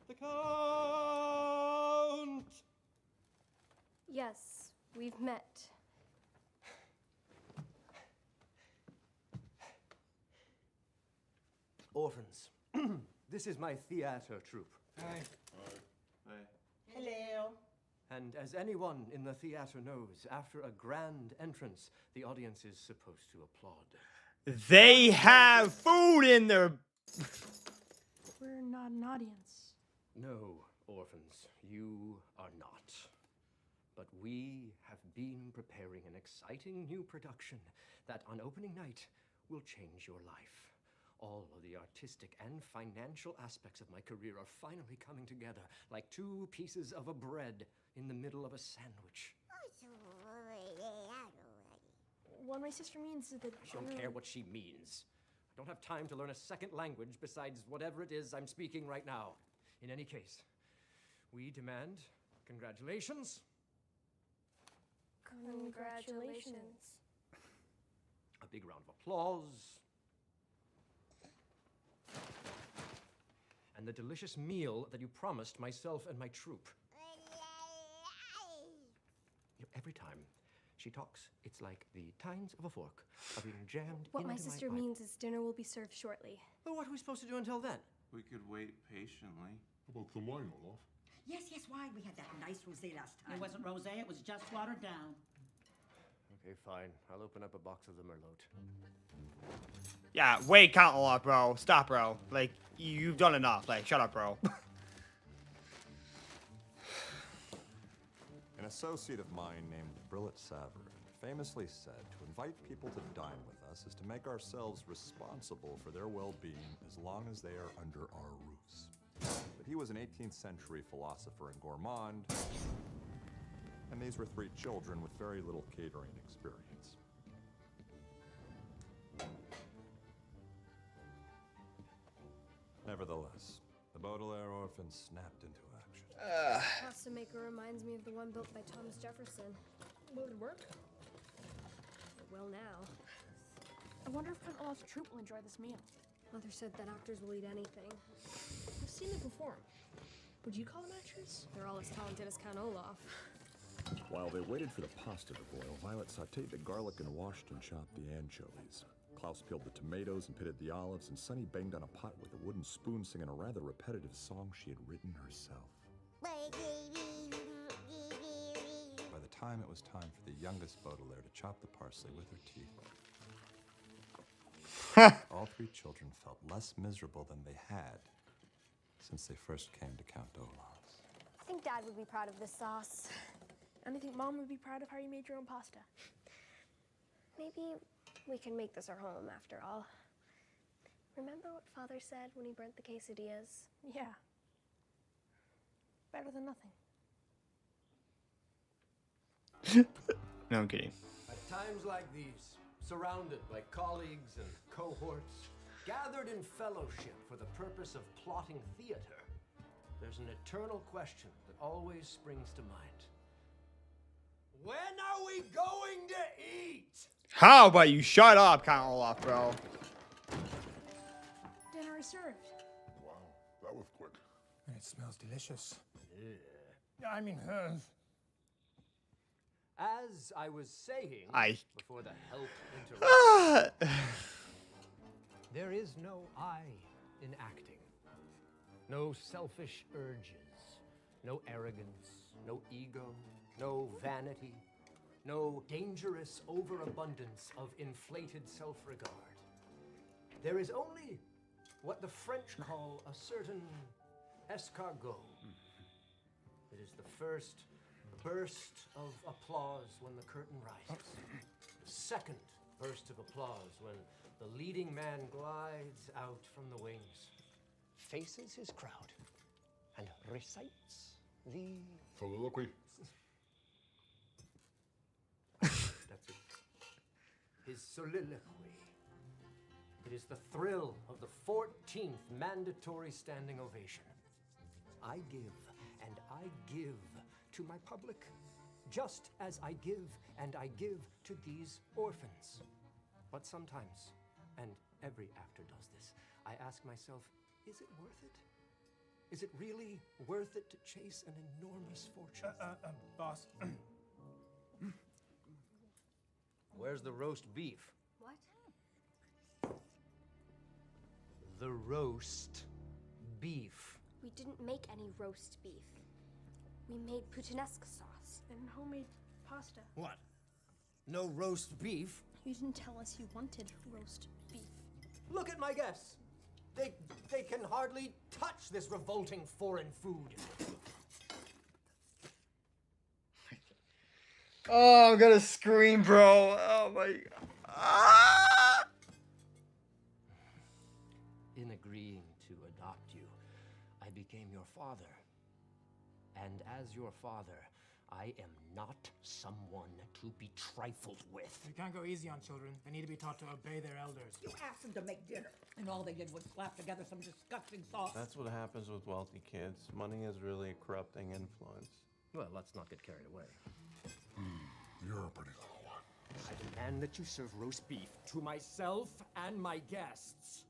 The count. Yes, we've met. Orphans. This is my theater troupe. Hi. Hello. And as anyone in the theater knows, after a grand entrance, the audience is supposed to applaud. They have food in their... We're not an audience. No, orphans, you are not. But we have been preparing an exciting new production that on opening night will change your life. All of the artistic and financial aspects of my career are finally coming together like two pieces of a bread in the middle of a sandwich. What my sister means is that... I don't care what she means. I don't have time to learn a second language besides whatever it is I'm speaking right now. In any case, we demand congratulations. Congratulations. A big round of applause. And the delicious meal that you promised myself and my troupe. Every time she talks, it's like the tines of a fork are being jammed What into my sister pipe. means is dinner will be served shortly. But what are we supposed to do until then? We could wait patiently. How about the wine, Olaf? Yes, wine. We had that nice rosé last time. It wasn't rosé, it was just watered down. Okay, fine. I'll open up a box of the Merlot. Yeah, wait, count a lot, bro. Stop, bro. Like, you've done enough. Like, shut up, bro. An associate of mine named Brillet Savarin famously said to invite people to dine with us is to make ourselves responsible for their well-being as long as they are under our roofs. But he was an 18th century philosopher and gourmand, and these were three children with very little catering experience. Nevertheless, the Baudelaire orphans snapped into action. Pasta maker reminds me of the one built by Thomas Jefferson. Will it work? It will now. I wonder if Count Olaf's troupe will enjoy this meal. Mother said that actors will eat anything. I've seen them perform. Would you call them actors? They're all as talented as Count Olaf. While they waited for the pasta to boil, Violet sautéed the garlic and washed and chopped the anchovies. Klaus peeled the tomatoes and pitted the olives, and Sunny banged on a pot with a wooden spoon singing a rather repetitive song she had written herself. By the time it was time for the youngest Baudelaire to chop the parsley with her teeth, all three children felt less miserable than they had since they first came to Count Olaf's. I think Dad would be proud of this sauce. And I think Mom would be proud of how you made your own pasta. Maybe we can make this our home after all. Remember what Father said when he burnt the quesadillas? Yeah. Better than nothing. No, I'm kidding. At times like these, surrounded by colleagues and cohorts, gathered in fellowship for the purpose of plotting theater, there's an eternal question that always springs to mind. When are we going to eat? How about you shut up, Count Olaf, bro? Dinner is served. Wow, that was quick. And it smells delicious. I mean, as I was saying before the help interrupted, there is no I in acting. No selfish urges, no arrogance, no ego, no vanity, no dangerous overabundance of inflated self-regard. There is only what the French call a certain escargot. It is the first burst of applause when the curtain rises. The second burst of applause when the leading man glides out from the wings, faces his crowd, and recites the... Soliloquy. That's it. His soliloquy. It is the thrill of the 14th mandatory standing ovation. I give and I give to my public, just as I give and I give to these orphans. But sometimes, and every actor does this, I ask myself, is it worth it? Is it really worth it to chase an enormous fortune? Boss. Where's the roast beef? What? The roast beef. We didn't make any roast beef. We made puttanesca sauce. And homemade pasta. What? No roast beef? You didn't tell us you wanted roast beef. Look at my guests. They can hardly touch this revolting foreign food. Oh, I'm gonna scream, bro. Oh my god. Ah! In agreeing to adopt you, I became your father. And as your father, I am not someone to be trifled with. You can't go easy on children. They need to be taught to obey their elders. You asked them to make dinner, and all they did was slap together some disgusting sauce. That's what happens with wealthy kids. Money is really a corrupting influence. Well, let's not get carried away. You're a pretty little one. I demand that you serve roast beef to myself and my guests.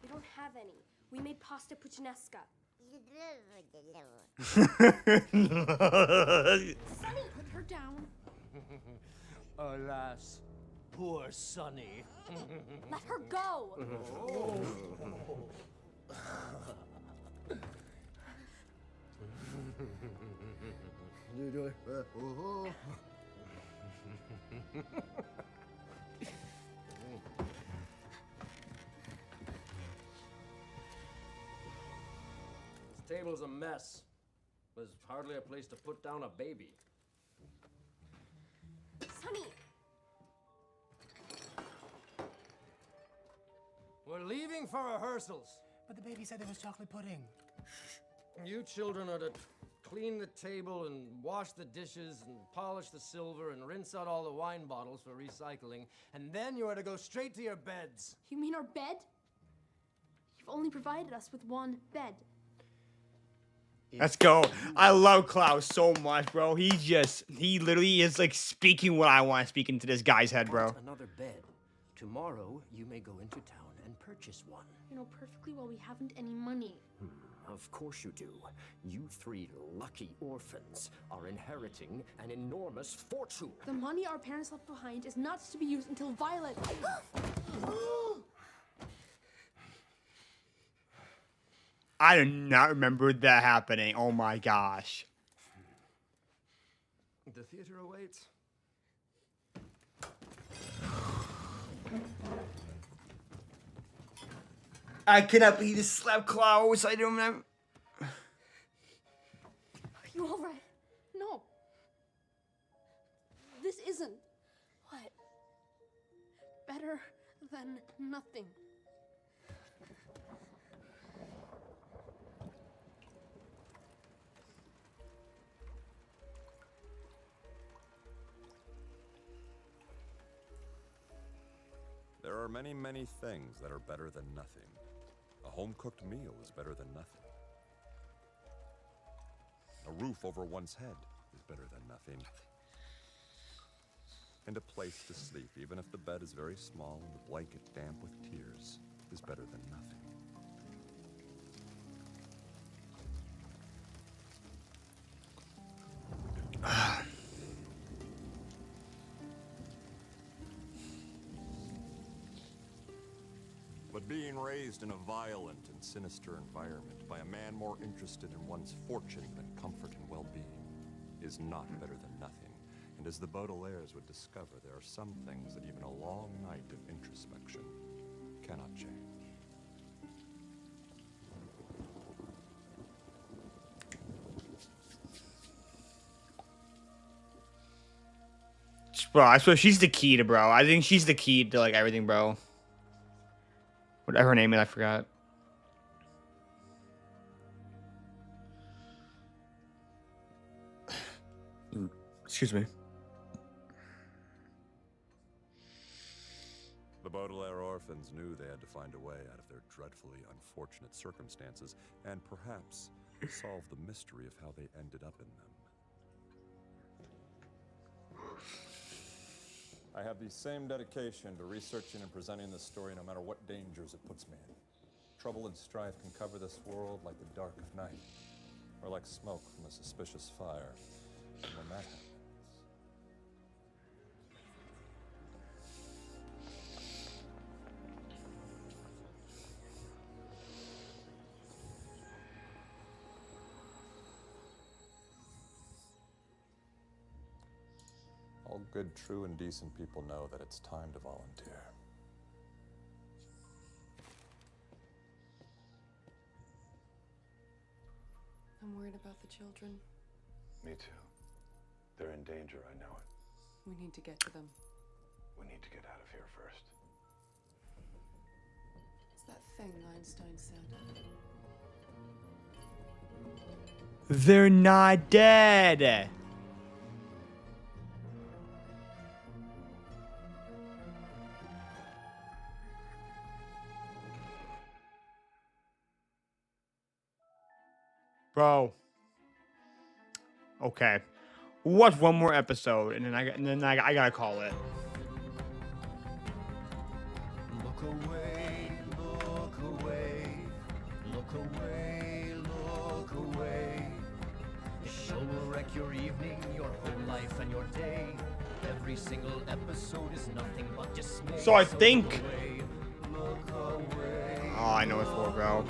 We don't have any. We made pasta puttanesca. Sonny, put her down. Alas, poor Sonny. Let her go. This table's a mess. There's hardly a place to put down a baby. Sonny. We're leaving for rehearsals. But the baby said there was chocolate pudding. You children are to clean the table and wash the dishes and polish the silver and rinse out all the wine bottles for recycling, and then you are to go straight to your beds. You mean our bed? You've only provided us with one bed. Let's go. I love Klaus so much, bro. He literally is like speaking what I want to speak into this guy's head, bro. Another bed. Tomorrow, you may go into town and purchase one. You know perfectly well we haven't any money. Of course you do. You three lucky orphans are inheriting an enormous fortune. The money our parents left behind is not to be used until Violet. I do not remember that happening. Oh my gosh. The theater awaits. I cannot believe this slap Klaus. I don't know. Are you all right? No. This isn't. What? Better than nothing. There are many, many things that are better than nothing. A home-cooked meal is better than nothing. A roof over one's head is better than nothing. And a place to sleep, even if the bed is very small and the blanket damp with tears, is better than nothing. But being raised in a violent and sinister environment by a man more interested in one's fortune than comfort and well-being is not better than nothing. And as the Baudelaires would discover, there are some things that even a long night of introspection cannot change. Bro, I swear she's the key to, bro. I think she's the key to like everything, bro. Whatever her name is, I forgot. Excuse me. The Baudelaire orphans knew they had to find a way out of their dreadfully unfortunate circumstances and perhaps solve the mystery of how they ended up in them. I have the same dedication to researching and presenting this story no matter what dangers it puts me in. Trouble and strife can cover this world like the dark of night, or like smoke from a suspicious fire. And when that happens, All good, true, and decent people know that it's time to volunteer. I'm worried about the children. Me too. They're in danger, I know it. We need to get to them. We need to get out of here first. It's that thing Einstein said. They're not dead. Bro. Okay. Watch one more episode and then I gotta call it. Look away, look away, look away, look away. The show will wreck your evening, your whole life and your day. Every single episode is nothing but dismay. So I think. Look away, Oh, I know it's for, bro.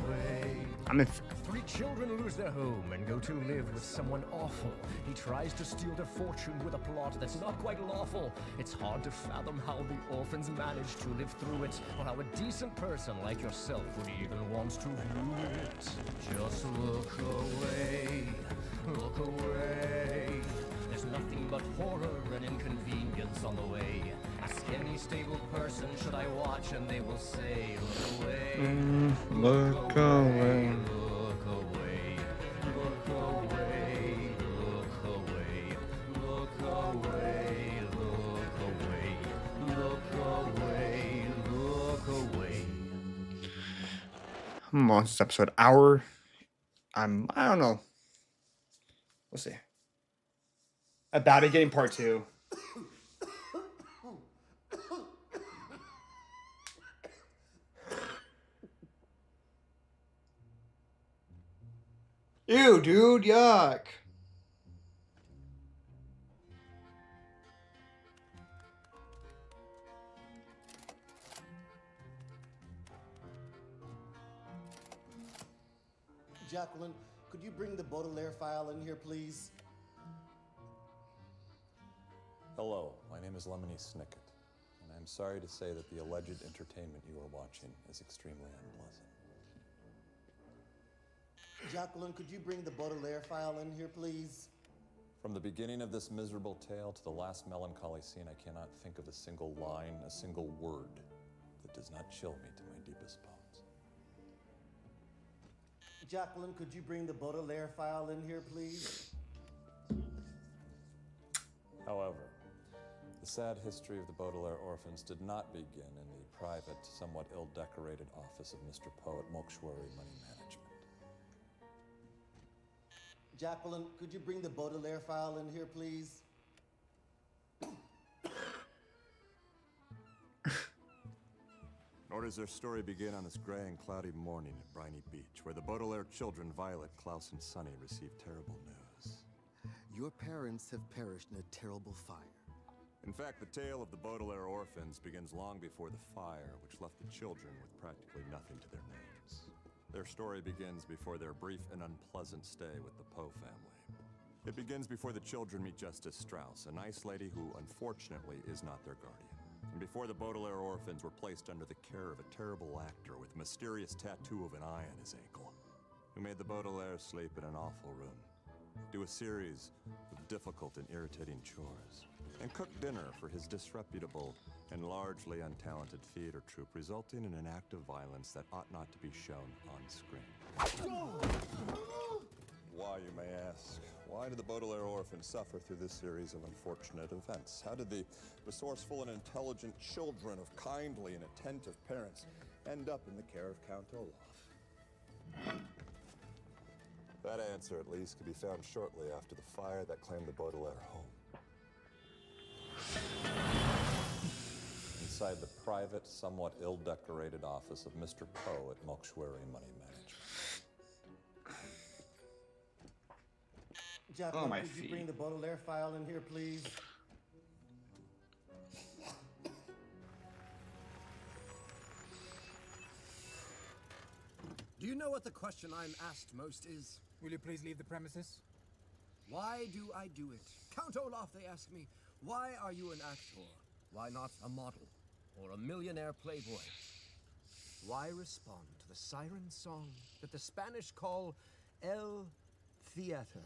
I'm in. 3 children lose their home and go to live with someone awful. He tries to steal their fortune with a plot that's not quite lawful. It's hard to fathom how the orphans manage to live through it, or how a decent person like yourself would even want to view it. Just look away, look away. There's nothing but horror and inconvenience on the way. Ask any stable person, should I watch, and they will say, look away. Look away. Look away, look away, look away, look away, look away, look away, look away. I'm on this episode. Hour. I don't know. We'll see. About it getting part 2. Ew, dude, yuck. Jacqueline, could you bring the Baudelaire file in here, please? Hello, my name is Lemony Snicket, and I'm sorry to say that the alleged entertainment you are watching is extremely unpleasant. Jacqueline, could you bring the Baudelaire file in here, please? From the beginning of this miserable tale to the last melancholy scene, I cannot think of a single line, a single word that does not chill me to my deepest bones. Jacqueline, could you bring the Baudelaire file in here, please? However, the sad history of the Baudelaire orphans did not begin in the private, somewhat ill-decorated office of Mr. Poe at Mokshuari Money Management. Jacqueline, could you bring the Baudelaire file in here, please? Nor does their story begin on this gray and cloudy morning at Briny Beach, where the Baudelaire children, Violet, Klaus, and Sonny, receive terrible news. Your parents have perished in a terrible fire. In fact, the tale of the Baudelaire orphans begins long before the fire, which left the children with practically nothing to their names. Their story begins before their brief and unpleasant stay with the Poe family. It begins before the children meet Justice Strauss, a nice lady who, unfortunately, is not their guardian. And before the Baudelaire orphans were placed under the care of a terrible actor with a mysterious tattoo of an eye on his ankle, who made the Baudelaires sleep in an awful room, do a series of difficult and irritating chores, and cook dinner for his disreputable and largely untalented theater troupe, resulting in an act of violence that ought not to be shown on screen. Why, you may ask? Why did the Baudelaire orphans suffer through this series of unfortunate events? How did the resourceful and intelligent children of kindly and attentive parents end up in the care of Count Olaf? That answer, at least, could be found shortly after the fire that claimed the Baudelaire home. Inside the private, somewhat ill-decorated office of Mr. Poe at Mokshuari Money Management. Jacqueline, my could you feet. bring the Baudelaire file in here, please? Do you know what the question I'm asked most is? Will you please leave the premises? Why do I do it? Count Olaf, they ask me, Why are you an actor? Why not a model? Or a millionaire playboy? Why respond to the siren song that the Spanish call El Theater?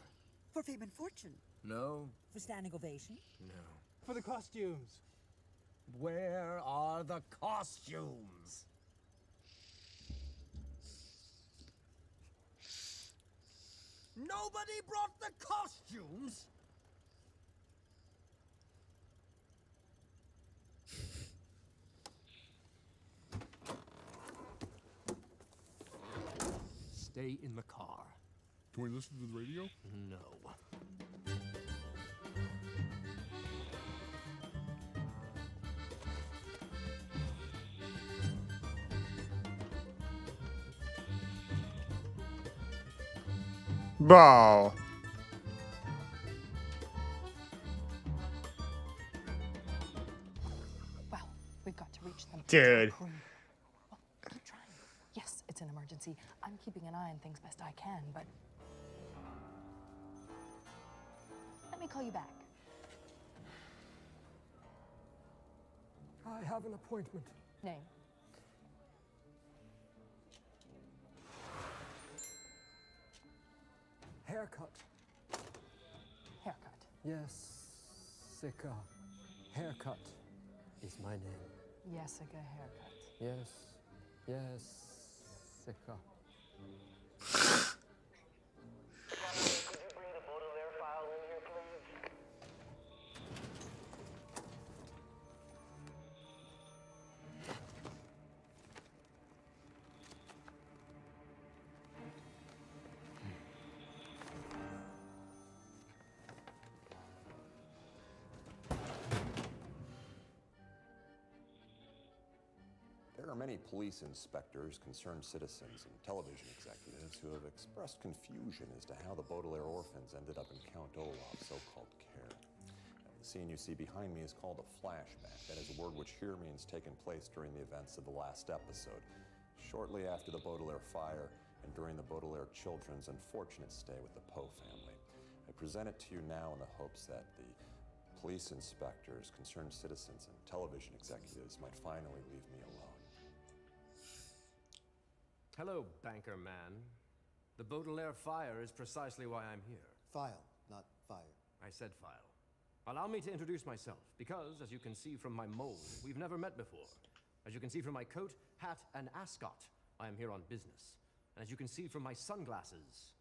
For fame and fortune. No. For standing ovation. No. For the costumes. Where are the costumes? Nobody brought the costumes? Stay in the car. Can we listen to the radio? No. Bro. Wow, we've got to reach them. Dude. Oh, keep trying. Yes, it's an emergency. I'm keeping an eye on things best I can, but... Let me call you back. I have an appointment. Name? Haircut. Haircut. Yes, Sika. Haircut is my name. Jessica Haircut. Yes, yes, Sika. Could you bring the Baudelaire file in here, please? There are many police inspectors, concerned citizens, and television executives who have expressed confusion as to how the Baudelaire orphans ended up in Count Olaf's so-called care. The scene you see behind me is called a flashback. That is a word which here means taken place during the events of the last episode, shortly after the Baudelaire fire and during the Baudelaire children's unfortunate stay with the Poe family. I present it to you now in the hopes that the police inspectors, concerned citizens, and television executives might finally leave me alone. Hello, banker man. The Baudelaire fire is precisely why I'm here. File, not fire. I said file. Allow me to introduce myself, because, as you can see from my mold, we've never met before. As you can see from my coat, hat, and ascot, I am here on business. And as you can see from my sunglasses,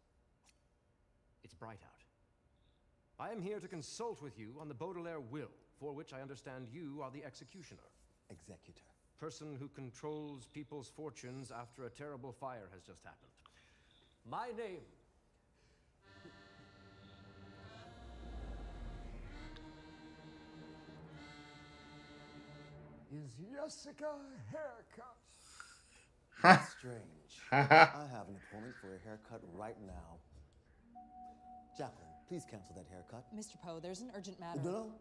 it's bright out. I am here to consult with you on the Baudelaire will, for which I understand you are the executioner. Executor. Person who controls people's fortunes after a terrible fire has just happened. My name is Jessica Haircut. That's strange. I have an appointment for a haircut right now. Jacqueline, please cancel that haircut. Mr. Poe, there's an urgent matter. No.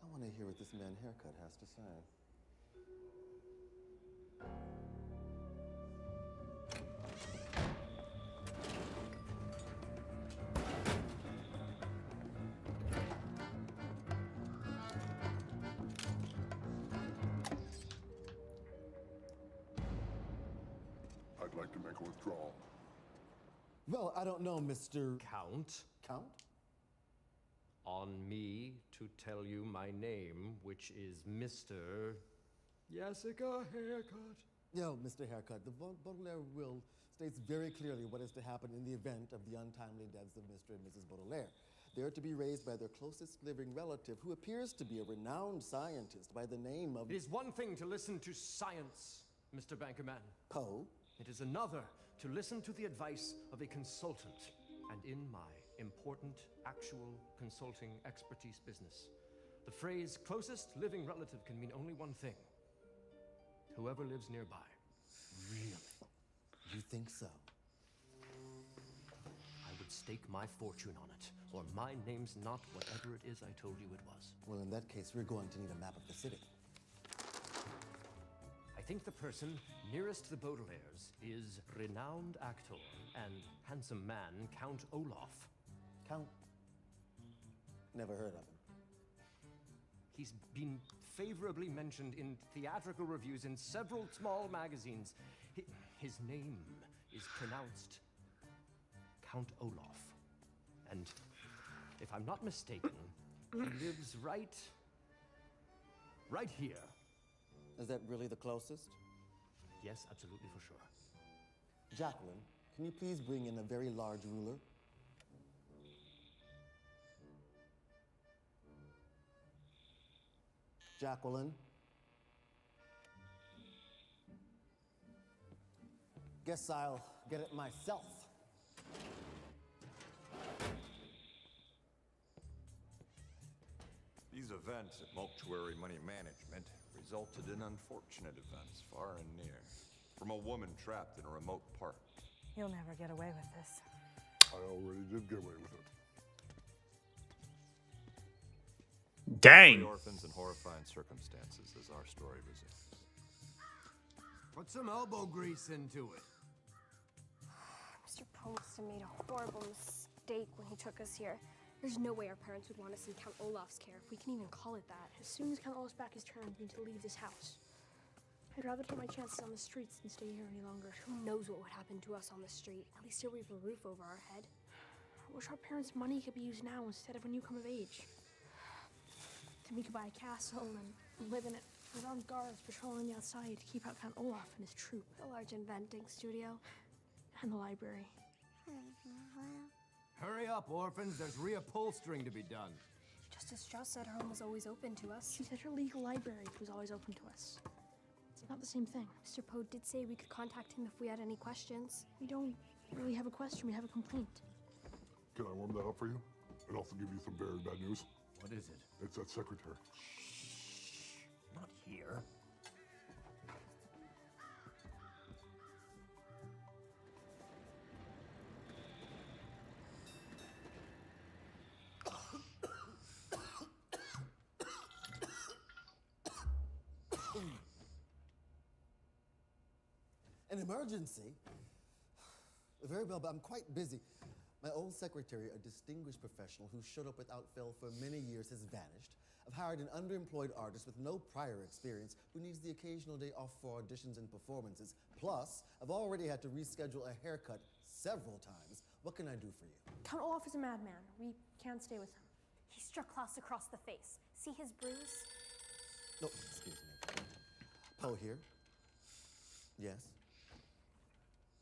I want to hear what this man haircut has to say. I'd like to make a withdrawal. Well, I don't know, Mr. Count. Count? On me to tell you my name, which is Mr. Jessica Haircut. Yo, Mr. Haircut, the Baudelaire will states very clearly what is to happen in the event of the untimely deaths of Mr. and Mrs. Baudelaire. They are to be raised by their closest living relative, who appears to be a renowned scientist by the name of... It is one thing to listen to science, Mr. Bankerman. Poe? It is another to listen to the advice of a consultant. And in my important, actual consulting expertise business, the phrase closest living relative can mean only one thing. Whoever lives nearby. Really? You think so? I would stake my fortune on it, or my name's not whatever it is I told you it was. Well, in that case, we're going to need a map of the city. I think the person nearest the Baudelaires is renowned actor and handsome man, Count Olaf. Count? Never heard of him. He's been favorably mentioned in theatrical reviews in several small magazines. His name is pronounced Count Olaf. And if I'm not mistaken, he lives right here. Is that really the closest? Yes, absolutely, for sure. Jacqueline, can you please bring in a very large ruler? Jacqueline? Guess I'll get it myself. These events at Mortuary Money Management resulted in unfortunate events far and near. From a woman trapped in a remote park. You'll never get away with this. I already did get away with it. Dang. Three orphans in horrifying circumstances as our story resumes. Put some elbow grease into it. Mr. Poe must have made a horrible mistake when he took us here. There's no way our parents would want us in Count Olaf's care, if we can even call it that. As soon as Count Olaf's back is turned, we need to leave this house. I'd rather take my chances on the streets than stay here any longer. Who knows what would happen to us on the street? At least here we have a roof over our head. I wish our parents' money could be used now instead of when you come of age. Then we could buy a castle and live in it with armed guards patrolling the outside to keep out Count Olaf and his troop. A large inventing studio. And the library. Hurry up, orphans. There's reupholstering to be done. Justice Strauss said her home was always open to us. She said her legal library was always open to us. It's not the same thing. Mr. Poe did say we could contact him if we had any questions. We don't really have a question, we have a complaint. Can I warm that up for you? And also give you some very bad news? What is it? It's that secretary. Not here. An emergency? Very well, but I'm quite busy. My old secretary, a distinguished professional who showed up without fail for many years, has vanished. I've hired an underemployed artist with no prior experience who needs the occasional day off for auditions and performances. Plus, I've already had to reschedule a haircut several times. What can I do for you? Count Olaf is a madman. We can't stay with him. He struck Klaus across the face. See his bruise? No, excuse me. Poe here? Yes?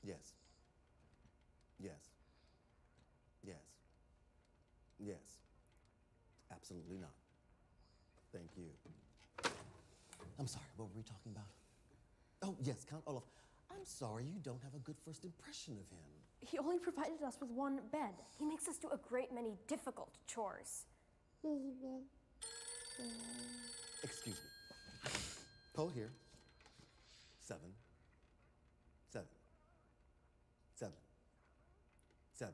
Yes. Yes. Yes. Yes. Absolutely not. Thank you. I'm sorry, what were we talking about? Oh, yes, Count Olaf. I'm sorry you don't have a good first impression of him. He only provided us with one bed. He makes us do a great many difficult chores. Excuse me. Poe here. 7. 7. 7. 7.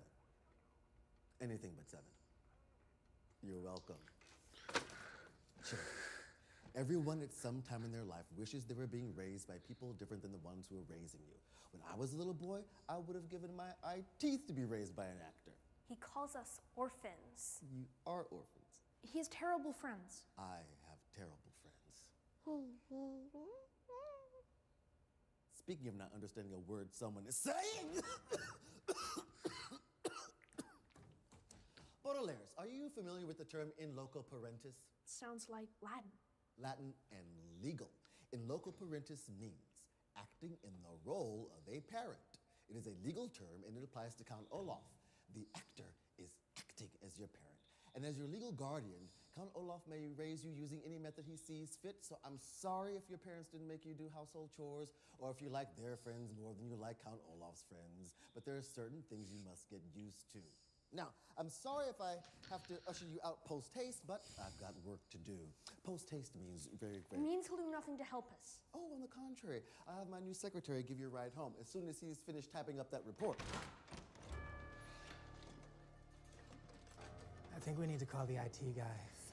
Anything but 7. You're welcome. Sure. Everyone at some time in their life wishes they were being raised by people different than the ones who are raising you. When I was a little boy, I would have given my eye teeth to be raised by an actor. He calls us orphans. You are orphans. He has terrible friends. I have terrible friends. Speaking of not understanding a word someone is saying. Baudelaire, are you familiar with the term in loco parentis? Sounds like Latin. Latin and legal. In loco parentis means acting in the role of a parent. It is a legal term and it applies to Count Olaf. The actor is acting as your parent. And as your legal guardian, Count Olaf may raise you using any method he sees fit, so I'm sorry if your parents didn't make you do household chores or if you like their friends more than you like Count Olaf's friends, but there are certain things you must get used to. Now, I'm sorry if I have to usher you out post-haste, but I've got work to do. Post-haste means very... It means he'll do nothing to help us. Oh, on the contrary. I have my new secretary give you a ride home as soon as he's finished typing up that report. I think we need to call the IT guy.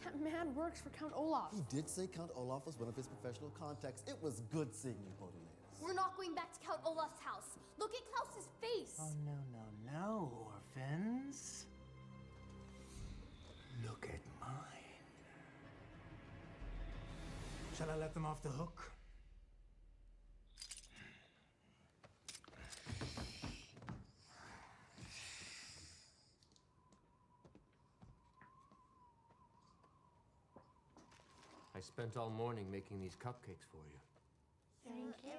That man works for Count Olaf. He did say Count Olaf was one of his professional contacts. It was good seeing you, Baudelaire. We're not going back to Count Olaf's house. Look at Klaus's face. Oh, no, no, no, orphans. Look at mine. Shall I let them off the hook? I spent all morning making these cupcakes for you. Thank you.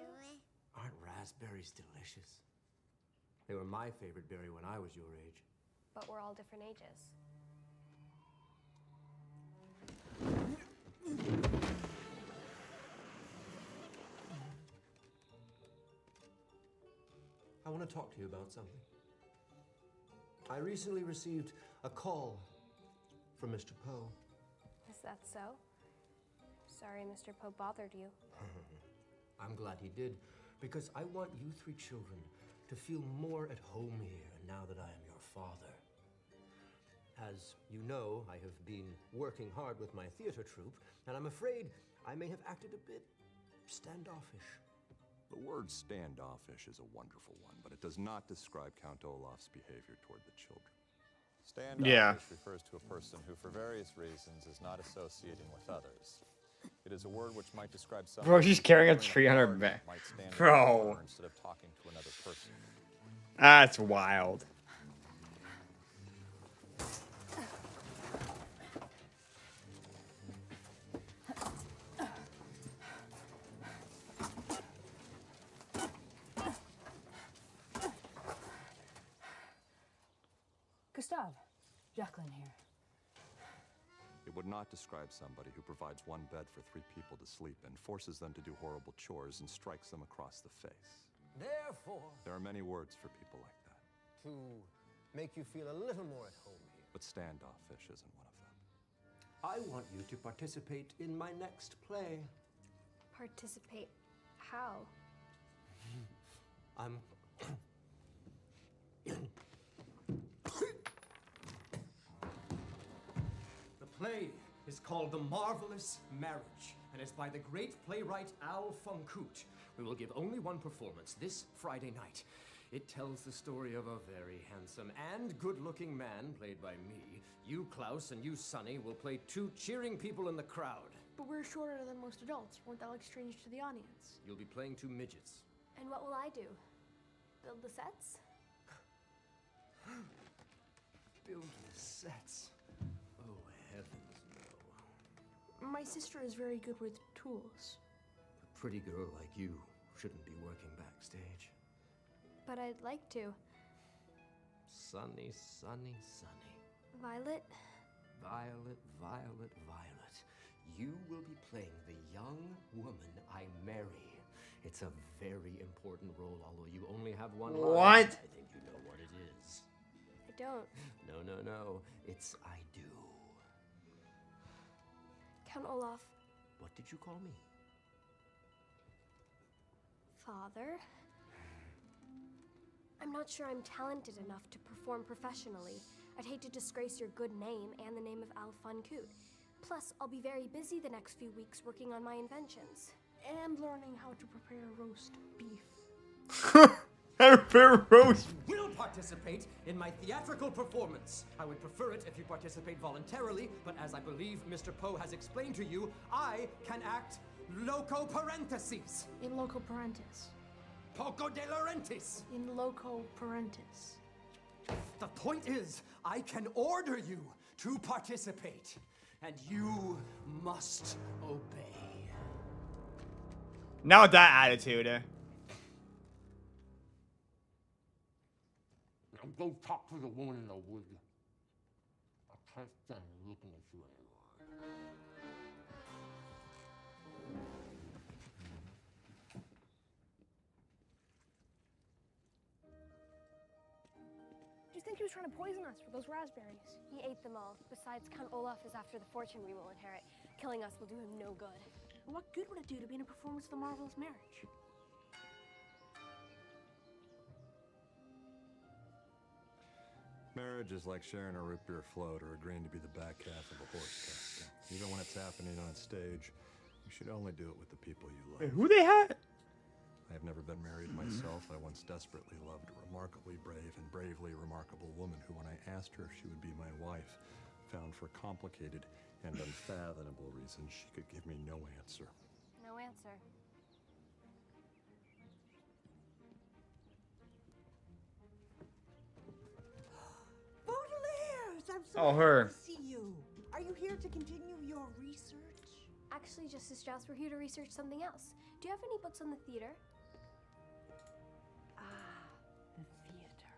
Aren't raspberries delicious? They were my favorite berry when I was your age. But we're all different ages. I want to talk to you about something. I recently received a call from Mr. Poe. Is that so? Sorry Mr. Poe bothered you. I'm glad he did, because I want you three children to feel more at home here now that I am your father. As you know, I have been working hard with my theater troupe, and I'm afraid I may have acted a bit standoffish. The word standoffish is a wonderful one, but it does not describe Count Olaf's behavior toward the children. Standoffish refers to a person who, for various reasons, is not associating with others. It is a word which might describe someone. Bro, she's carrying a 300 bag. Bro. Instead of talking to another person. That's wild. Gustav, Jacqueline here. It would not describe somebody who provides one bed for 3 people to sleep in, forces them to do horrible chores, and strikes them across the face. Therefore, There are many words for people like that, to make you feel a little more at home here, but standoffish isn't one of them. I want you to participate in my next play. Participate how? I'm The play is called The Marvelous Marriage, and it's by the great playwright Al Funkut. We will give only one performance this Friday night. It tells the story of a very handsome and good-looking man, played by me. You, Klaus, and you, Sonny, will play 2 cheering people in the crowd. But we're shorter than most adults. Won't that look strange to the audience? You'll be playing 2 midgets. And what will I do? Build the sets? Build the sets. Oh, heavens, no. My sister is very good with tools. A pretty girl like you shouldn't be working backstage. But I'd like to. Sunny, sunny, sunny. Violet? Violet, Violet, Violet. You will be playing the young woman I marry. It's a very important role, although you only have one line. What? I think you know what it is. I don't. No. It's I do. Count Olaf. What did you call me? Father? I'm not sure I'm talented enough to perform professionally. I'd hate to disgrace your good name and the name of Al Funkut. Plus, I'll be very busy the next few weeks working on my inventions. And learning how to prepare roast beef. You will participate in my theatrical performance. I would prefer it if you participate voluntarily, but as I believe Mr. Poe has explained to you, I can act loco parentheses. In loco parentis. Poco de Laurentiis. In loco parentis. The point is, I can order you to participate, and you must obey. Now with that attitude. Now go talk to the woman in the wig. I can't stand looking at you anymore. Do you think he was trying to poison us with those raspberries? He ate them all. Besides, Count Olaf is after the fortune we will inherit. Killing us will do him no good. What good would it do to be in a performance of The Marvelous Marriage? Marriage is like sharing a root beer float or agreeing to be the back half of a horse casting. Even when it's happening on stage, you should only do it with the people you love. Wait, who they had? I have never been married myself. I once desperately loved a remarkably brave and bravely remarkable woman who, when I asked her if she would be my wife, found for complicated and unfathomable reasons she could give me no answer. No answer. Baudelaires! I'm so Oh, happy her. to see you. Are you here to continue your research? Actually, Justice Strauss, we're here to research something else. Do you have any books on the theater? Ah, the theater.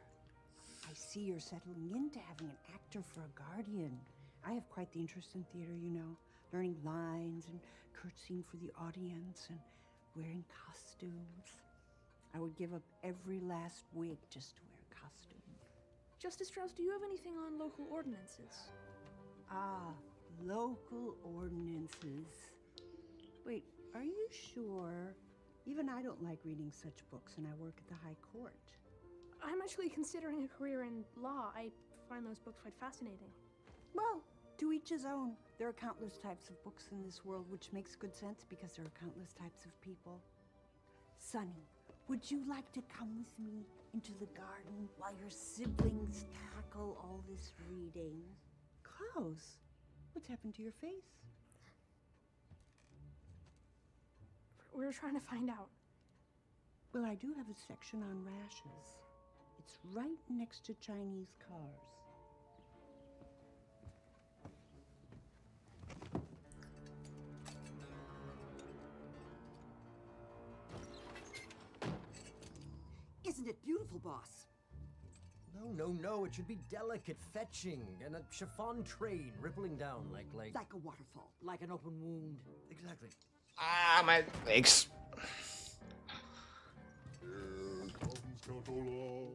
I see you're settling into having an actor for a guardian. I have quite the interest in theater, you know, learning lines and curtsying for the audience and wearing costumes. I would give up every last wig just to wear a costume. Justice Strauss, do you have anything on local ordinances? Ah, local ordinances. Wait, are you sure? Even I don't like reading such books, and I work at the High Court. I'm actually considering a career in law. I find those books quite fascinating. Well, to each his own. There are countless types of books in this world, which makes good sense because there are countless types of people. Sonny, would you like to come with me into the garden while your siblings tackle all this reading? Klaus, what's happened to your face? We were trying to find out. Well, I do have a section on rashes. It's right next to Chinese cars. Isn't it beautiful, boss? No, it should be delicate, fetching, and a chiffon train rippling down like... Like a waterfall. Like an open wound. Exactly. Ah, my legs. Here comes Count Olaf,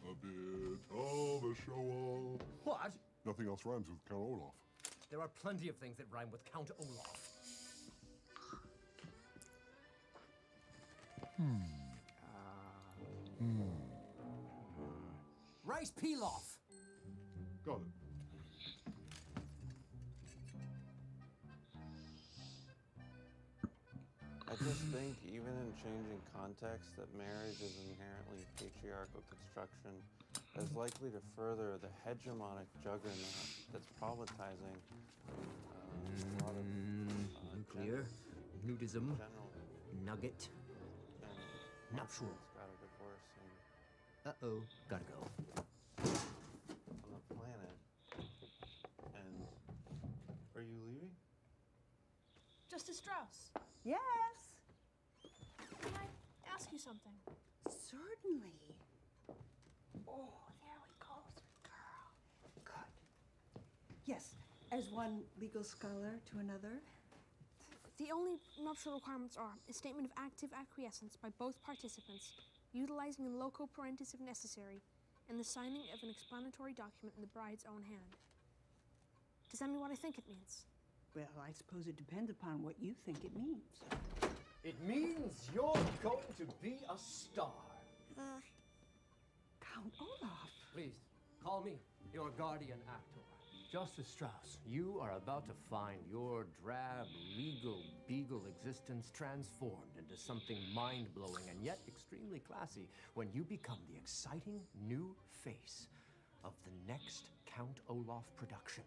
a bit of a show-off. What? Nothing else rhymes with Count Olaf. There are plenty of things that rhyme with Count Olaf. Rice pilaf. Got it. I just think, even in changing context, that marriage is inherently patriarchal construction that is likely to further the hegemonic juggernaut that's problematizing a lot of Nuclear, nudism, general. nugget, And nuptial. got a divorce Uh-oh, gotta go. on the planet. And are you leaving? Justice Strauss, Yes, can I ask you something? certainly. Oh, there we go, sweet girl. Good. Yes, as one legal scholar to another. The only nuptial requirements are a statement of active acquiescence by both participants, utilizing in loco parentis if necessary, and the signing of an explanatory document in the bride's own hand. Does that mean what I think it means? Well, I suppose it depends upon what you think it means. It means you're going to be a star. Count Olaf. Please, call me your guardian actor. Justice Strauss, you are about to find your drab, legal, beagle existence transformed into something mind-blowing and yet extremely classy when you become the exciting new face of the next Count Olaf production.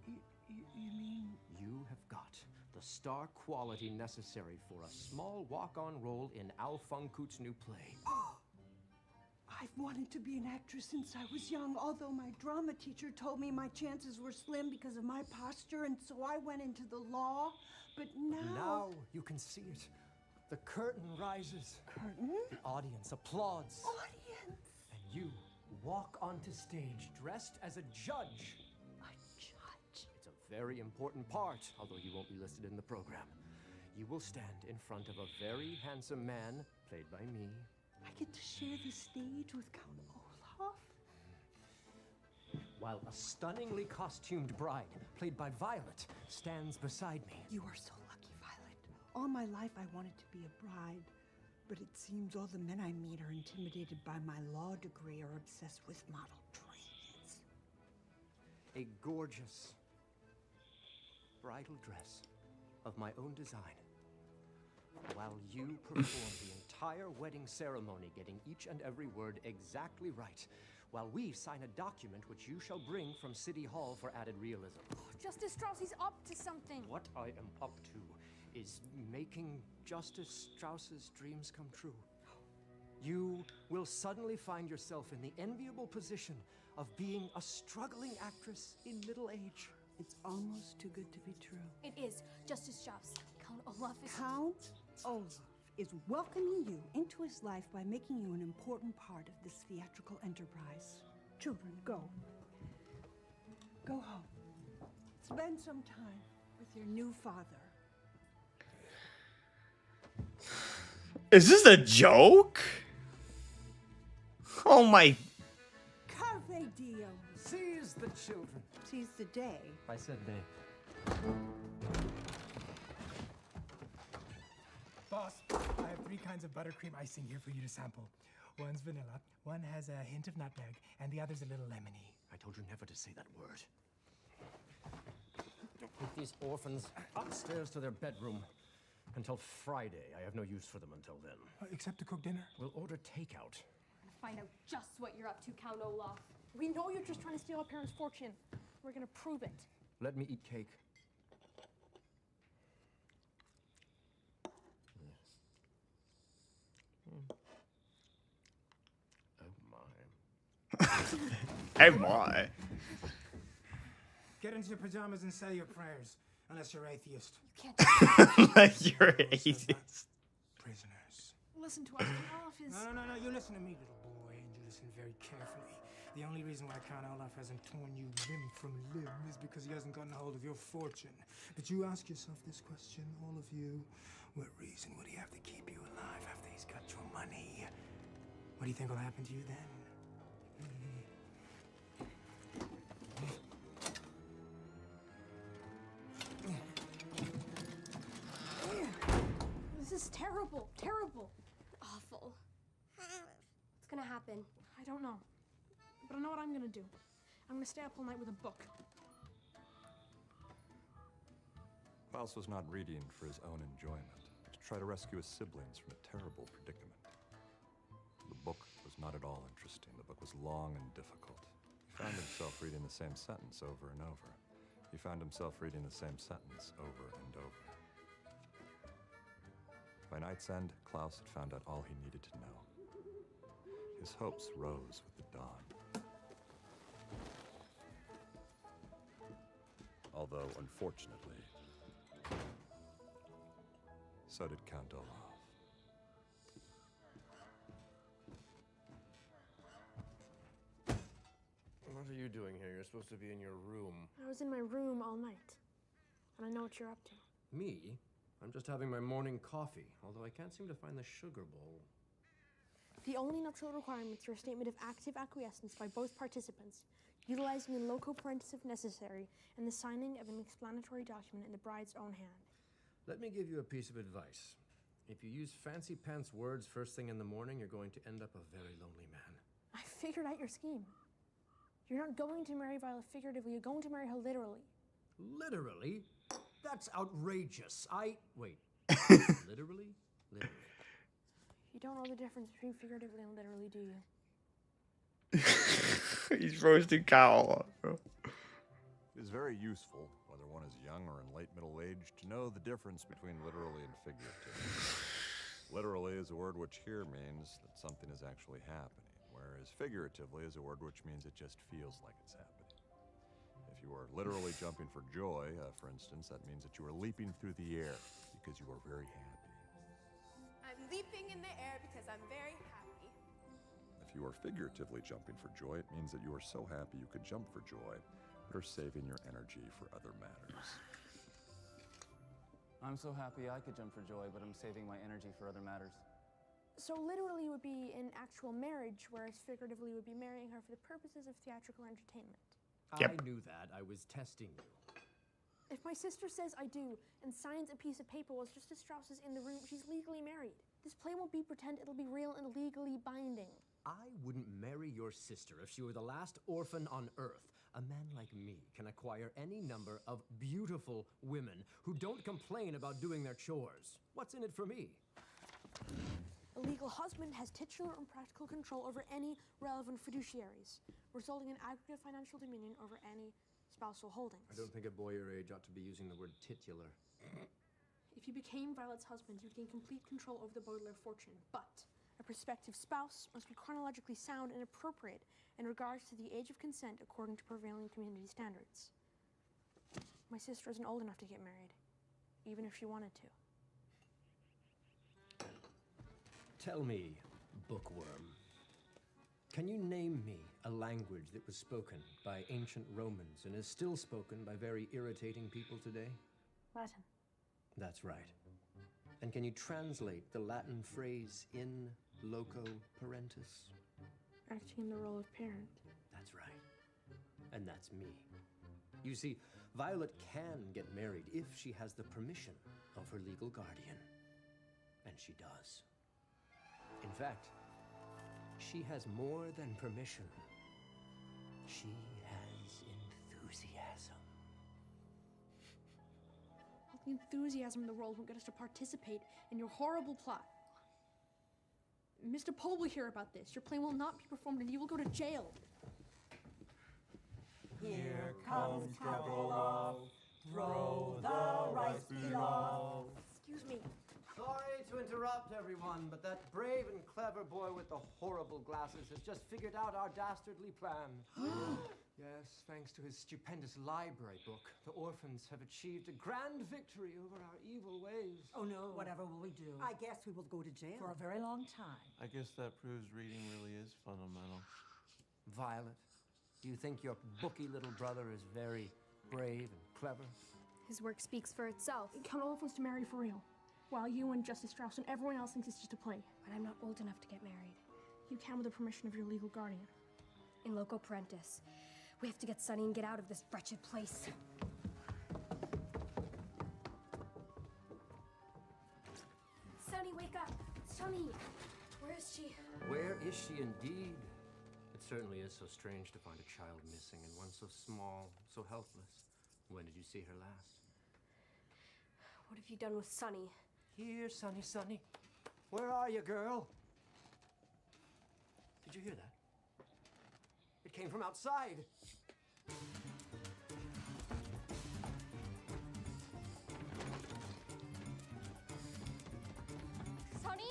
You mean? You have got the star quality necessary for a small walk-on role in Al Funkut's new play. I've wanted to be an actress since I was young, although my drama teacher told me my chances were slim because of my posture, and so I went into the law. But Now you can see it. The curtain rises. Curtain? The audience applauds. Audience! And you walk onto stage dressed as a judge. A judge? It's a very important part, although you won't be listed in the program. You will stand in front of a very handsome man, played by me. I get to share the stage with Count Olaf? While a stunningly costumed bride, played by Violet, stands beside me. You are so lucky, Violet. All my life I wanted to be a bride, but it seems all the men I meet are intimidated by my law degree or obsessed with model trains. A gorgeous bridal dress of my own design. While you perform the entire wedding ceremony, getting each and every word exactly right, while we sign a document which you shall bring from City Hall for added realism. Justice Strauss, he's up to something. What I am up to is making Justice Strauss's dreams come true. You will suddenly find yourself in the enviable position of being a struggling actress in middle age. It's almost too good to be true. It is. Justice Strauss. Count Olaf is... Count Olaf is welcoming you into his life by making you an important part of this theatrical enterprise. Children, go. Go home. Spend some time with your new father. Is this a joke? Oh my. Carpe diem. Seize the children. Seize the day. I said day. Boss, I have 3 kinds of buttercream icing here for you to sample. One's vanilla, one has a hint of nutmeg, and the other's a little lemony. I told you never to say that word. Take these orphans upstairs to their bedroom. Until Friday. I have no use for them until then. Except to cook dinner? We'll order takeout. I'm gonna find out just what you're up to, Count Olaf. We know you're just trying to steal our parents' fortune. We're gonna prove it. Let me eat cake. Oh my. Oh my. Get into your pajamas and say your prayers, unless you're atheist. You can't. You're atheist. Prisoners. Listen to us. Count Olaf is... No. You listen to me, little boy, and you listen very carefully. The only reason why Count Olaf hasn't torn you limb from limb is because he hasn't gotten a hold of your fortune. But you ask yourself this question, all of you. What reason would he have to keep you alive after he's got your money? What do you think will happen to you then? This is terrible. Terrible. Awful. What's gonna happen? I don't know. But I know what I'm gonna do. I'm gonna stay up all night with a book. Klaus was not reading for his own enjoyment, to try to rescue his siblings from a terrible predicament. The book was not at all interesting. The book was long and difficult. He found himself reading the same sentence over and over. He found himself reading the same sentence over and over. By night's end, Klaus had found out all he needed to know. His hopes rose with the dawn. Although, unfortunately, so did Count Olaf. What are you doing here? You're supposed to be in your room. I was in my room all night. And I know what you're up to. Me? I'm just having my morning coffee, although I can't seem to find the sugar bowl. The only nuptial requirements are a statement of active acquiescence by both participants, utilizing in loco parentis if necessary, and the signing of an explanatory document in the bride's own hand. Let me give you a piece of advice. If you use fancy pants words first thing in the morning, you're going to end up a very lonely man. I figured out your scheme. You're not going to marry Viola figuratively, you're going to marry her literally. Literally? That's outrageous. Wait. Literally? Literally. You don't know the difference between figuratively and literally, do you? He's roasting cow. It is very useful, whether one is young or in late middle age, to know the difference between literally and figurative. Literally is a word which here means that something is actually happening, whereas figuratively is a word which means it just feels like it's happening. If you are literally jumping for joy, for instance, that means that you are leaping through the air because you are very happy. I'm leaping in the air because I'm very happy. If you are figuratively jumping for joy, it means that you are so happy you could jump for joy, but are saving your energy for other matters. I'm so happy I could jump for joy, but I'm saving my energy for other matters. So literally would be in actual marriage, whereas figuratively would be marrying her for the purposes of theatrical entertainment. Yep. I knew that. I was testing you. If my sister says I do and signs a piece of paper while Justice Strauss is in the room, she's legally married. This play won't be pretend, it'll be real and legally binding. I wouldn't marry your sister if she were the last orphan on Earth. A man like me can acquire any number of beautiful women who don't complain about doing their chores. What's in it for me? A legal husband has titular and practical control over any relevant fiduciaries, resulting in aggregate financial dominion over any spousal holdings. I don't think a boy your age ought to be using the word titular. If you became Violet's husband, you'd gain complete control over the Baudelaire fortune. But a prospective spouse must be chronologically sound and appropriate in regards to the age of consent according to prevailing community standards. My sister isn't old enough to get married, even if she wanted to. Tell me, bookworm, can you name me a language that was spoken by ancient Romans and is still spoken by very irritating people today? Latin. That's right. And can you translate the Latin phrase in loco parentis? Acting in the role of parent. That's right. And that's me. You see, Violet can get married if she has the permission of her legal guardian. And she does. In fact, she has more than permission. She has enthusiasm. The enthusiasm in the world won't get us to participate in your horrible plot. Mr. Poe will hear about this. Your plan will not be performed and you will go to jail. Here comes trouble, throw the rice below. Excuse me. Sorry to interrupt everyone, but that brave and clever boy with the horrible glasses has just figured out our dastardly plan. Yes, thanks to his stupendous library book, the orphans have achieved a grand victory over our evil ways. Oh no. Whatever will we do? I guess we will go to jail. For a very long time. I guess that proves reading really is fundamental. Violet, do you think your booky little brother is very brave and clever? His work speaks for itself. Count Olaf wants to marry for real, while you and Justice Strauss and everyone else thinks it's just a play. But I'm not old enough to get married. You can with the permission of your legal guardian. In loco parentis. We have to get Sunny and get out of this wretched place. Sunny, wake up! Sunny! Where is she? Where is she indeed? It certainly is so strange to find a child missing and one so small, so helpless. When did you see her last? What have you done with Sunny? Here, Sunny, Sunny. Where are you, girl? Did you hear that? It came from outside. Sunny?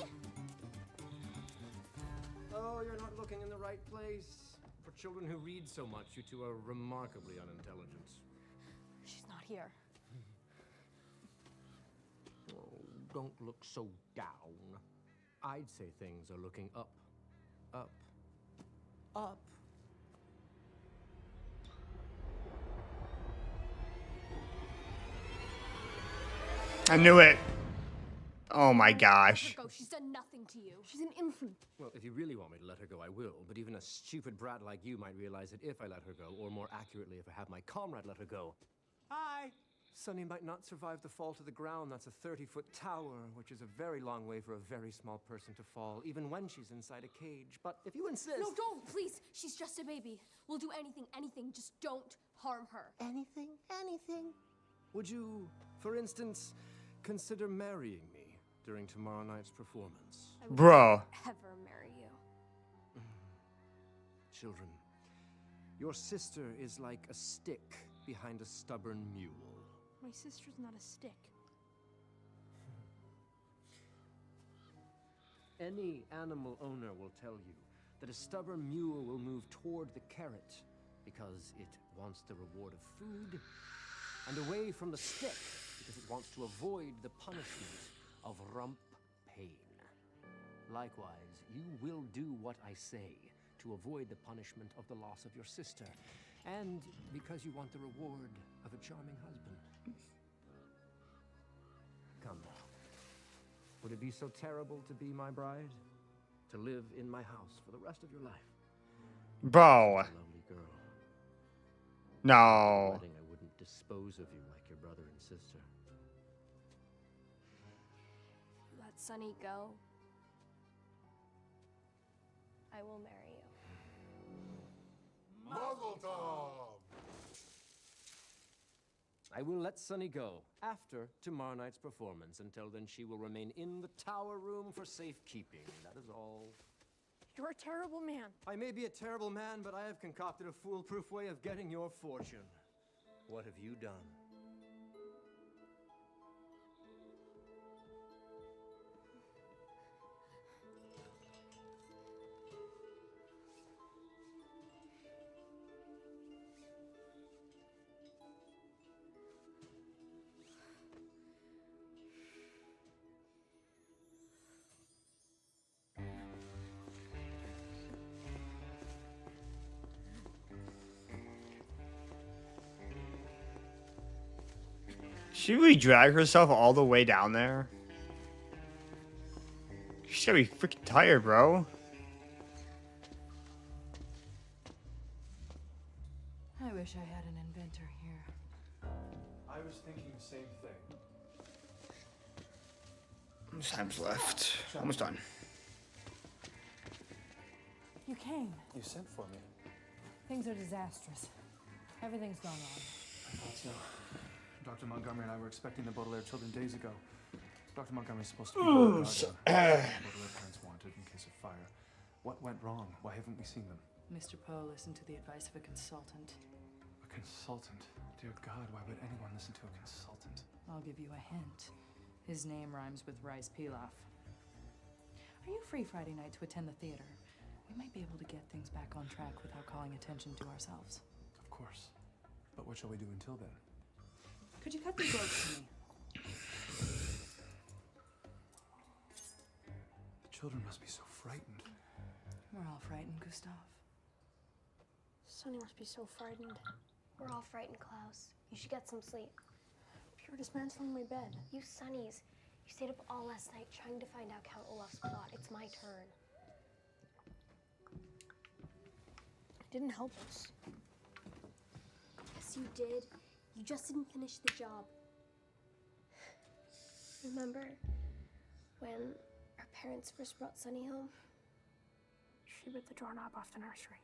Oh, you're not looking in the right place. For children who read so much, you two are remarkably unintelligent. She's not here. Oh, don't look so down. I'd say things are looking up, up, up. I knew it. Oh my gosh. Let her go. She's done nothing to you. She's an infant. Well, if you really want me to let her go, I will. But even a stupid brat like you might realize that if I let her go, or more accurately, if I have my comrade let her go. Hi! Sunny might not survive the fall to the ground. That's a 30-foot tower, which is a very long way for a very small person to fall, even when she's inside a cage. But if you insist... No, don't, please. She's just a baby. We'll do anything. Just don't harm her. Anything? Anything? Would you, for instance, consider marrying me during tomorrow night's performance? I would Bro. Ever marry you. Children, your sister is like a stick behind a stubborn mule. My sister's not a stick. Any animal owner will tell you that a stubborn mule will move toward the carrot because it wants the reward of food, and away from the stick because it wants to avoid the punishment of rump pain. Likewise, you will do what I say to avoid the punishment of the loss of your sister, and because you want the reward of a charming husband. Come now. Would it be so terrible to be my bride? To live in my house for the rest of your life? Bro. Lovely girl. No. At the wedding, I wouldn't dispose of you like your brother and sister. Let Sunny go. I will marry you. Mazel tov! I will let Sunny go after tomorrow night's performance. Until then, she will remain in the tower room for safekeeping. That is all. You're a terrible man. I may be a terrible man, but I have concocted a foolproof way of getting your fortune. What have you done? She really drag herself all the way down there? She's gotta be freaking tired, bro. I wish I had an inventor here. I was thinking the same thing. How much time's left? Almost done. You came. You sent for me. Things are disastrous. Everything's gone wrong. I thought so. Dr. Montgomery and I were expecting the Baudelaire children days ago. Dr. Montgomery's supposed to be the Baudelaire parents wanted in case of fire. What went wrong? Why haven't we seen them? Mr. Poe listened to the advice of a consultant. A consultant? Dear God, why would anyone listen to a consultant? I'll give you a hint. His name rhymes with rice pilaf. Are you free Friday night to attend the theater? We might be able to get things back on track without calling attention to ourselves. Of course. But what shall we do until then? Could you cut these ropes for me? The children must be so frightened. We're all frightened, Gustav. Sonny must be so frightened. We're all frightened, Klaus. You should get some sleep. Pure dismantling my bed. You Sonnies. You stayed up all last night trying to find out Count Olaf's plot. It's my turn. It didn't help us. Yes, you did. You just didn't finish the job. Remember when our parents first brought Sonny home? She ripped the doorknob off the nursery.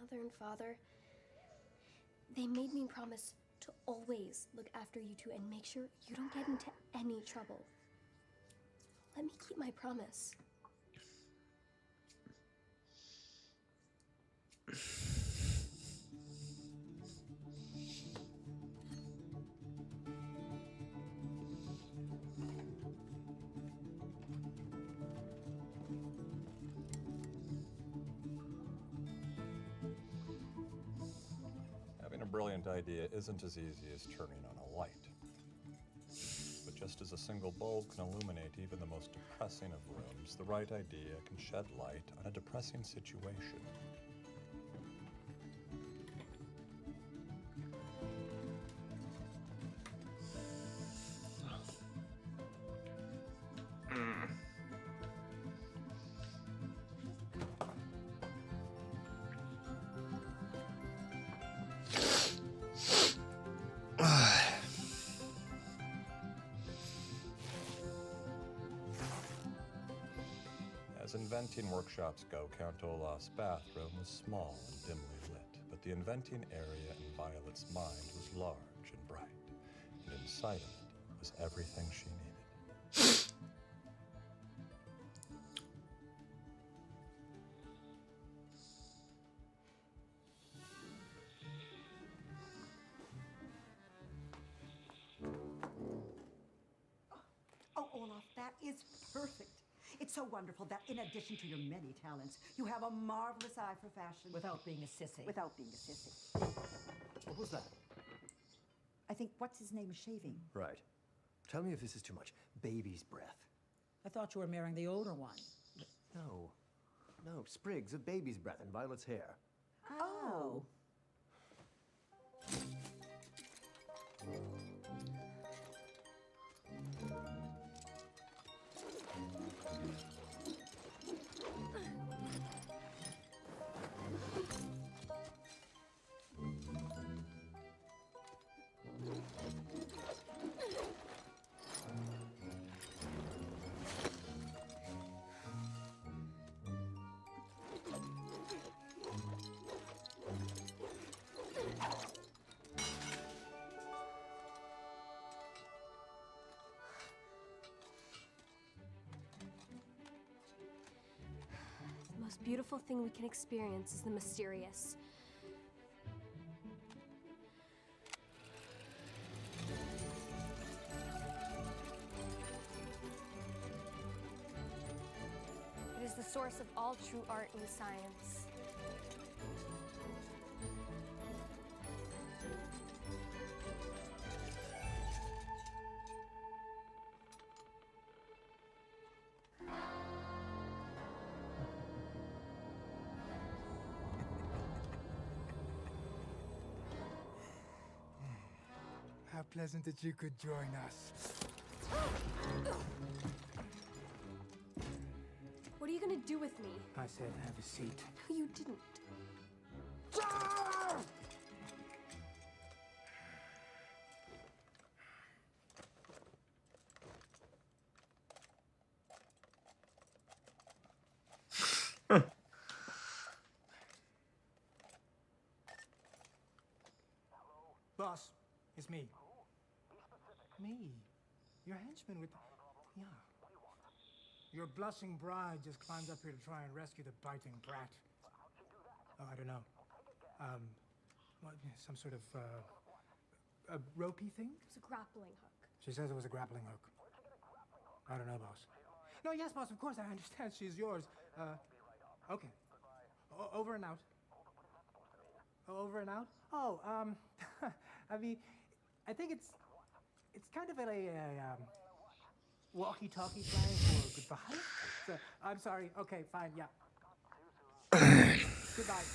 Mother and Father, they made me promise to always look after you two and make sure you don't get into any trouble. Let me keep my promise. Having a brilliant idea isn't as easy as turning on a light. But just as a single bulb can illuminate even the most depressing of rooms, the right idea can shed light on a depressing situation. As inventing workshops go, Count Olaf's bathroom was small and dimly lit, but the inventing area in Violet's mind was large and bright, and inside of it was everything she needed. Oh, Olaf, that is perfect. It's so wonderful that in addition to your many talents, you have a marvelous eye for fashion. Without being a sissy. Without being a sissy. What was that? I think what's his name is shaving. Right. Tell me if this is too much. Baby's breath. I thought you were marrying the older one. No. No, sprigs of baby's breath in Violet's hair. Oh. The most beautiful thing we can experience is the mysterious. It is the source of all true art and science. how pleasant that you could join us. What are you gonna do with me? I said have a seat. No, you didn't. Boss, it's me. Me. Your henchman with... Yeah. Your blushing bride just climbed up here to try and rescue the biting brat. Oh, I don't know. What, some sort of, a ropey thing? It was a grappling hook. She says it was a grappling hook. I don't know, boss. No, yes, boss, of course, I understand. She's yours. Okay. Over and out. Over and out? Oh, I mean, I think it's kind of a walkie-talkie slang for goodbye. So, I'm sorry. Okay, fine, yeah. Goodbye.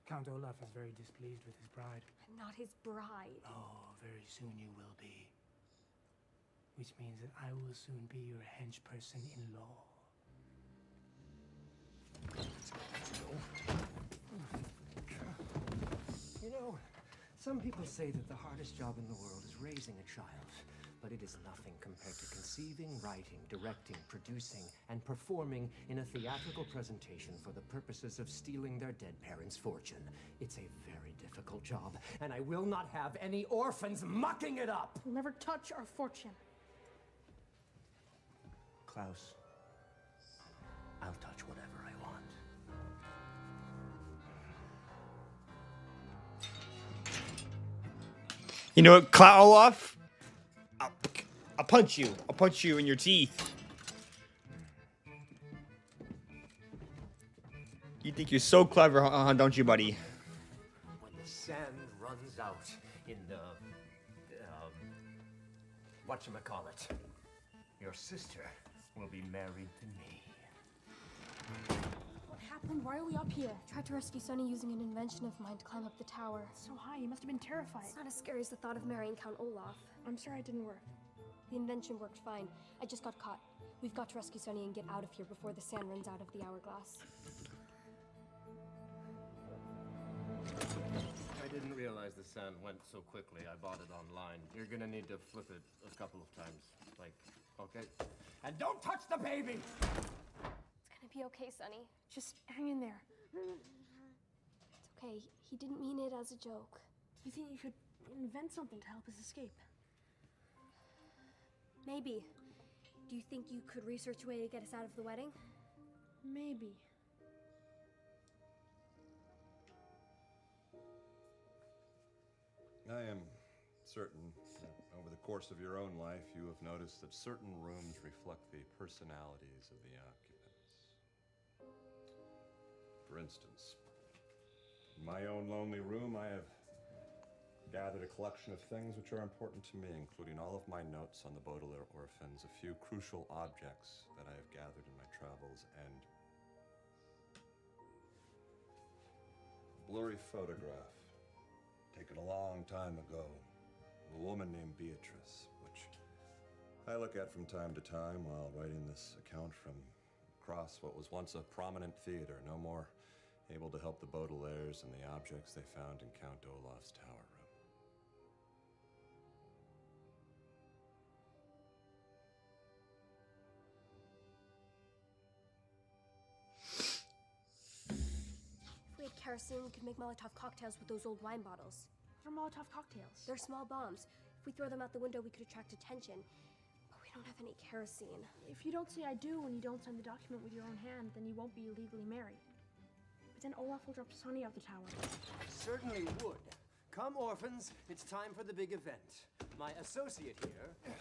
Count Olaf is very displeased with his bride. I'm not his bride. Oh, very soon you will be. Which means that I will soon be your henchperson-in-law. You know, some people say that the hardest job in the world is raising a child, but it is nothing compared to conceiving, writing, directing, producing, and performing in a theatrical presentation for the purposes of stealing their dead parents' fortune. It's a very difficult job, and I will not have any orphans mucking it up! We'll never touch our fortune. Klaus, I'll touch whatever I want. You know what, Olaf? I'll punch you. I'll punch you in your teeth. You think you're so clever, don't you, buddy? When the sand runs out in the, whatchamacallit, your sister will be married to me. What happened? Why are we up here? Tried to rescue Sonny using an invention of mine to climb up the tower. So high, you must have been terrified. It's not as scary as the thought of marrying Count Olaf. I'm sorry it didn't work. The invention worked fine. I just got caught. We've got to rescue Sonny and get out of here before the sand runs out of the hourglass. I didn't realize the sand went so quickly. I bought it online. You're gonna need to flip it a couple of times. Like, okay? And don't touch the baby! It's gonna be okay, Sonny. Just hang in there. It's okay. He didn't mean it as a joke. You think you could invent something to help us escape? Maybe. Do you think you could research a way to get us out of the wedding? Maybe. I am certain that over the course of your own life, you have noticed that certain rooms reflect the personalities of the occupants. For instance, in my own lonely room, I have gathered a collection of things which are important to me, including all of my notes on the Baudelaire orphans, a few crucial objects that I have gathered in my travels, and a blurry photograph taken a long time ago of a woman named Beatrice, which I look at from time to time while writing this account from across what was once a prominent theater, no more able to help the Baudelaires and the objects they found in Count Olaf's tower room. If we had kerosene, we could make Molotov cocktails with those old wine bottles. What are Molotov cocktails? They're small bombs. If we throw them out the window, we could attract attention. But we don't have any kerosene. If you don't say I do when you don't sign the document with your own hand, then you won't be legally married. But then Olaf will drop Sonny off the tower. Certainly would. Come, orphans, it's time for the big event. My associate here...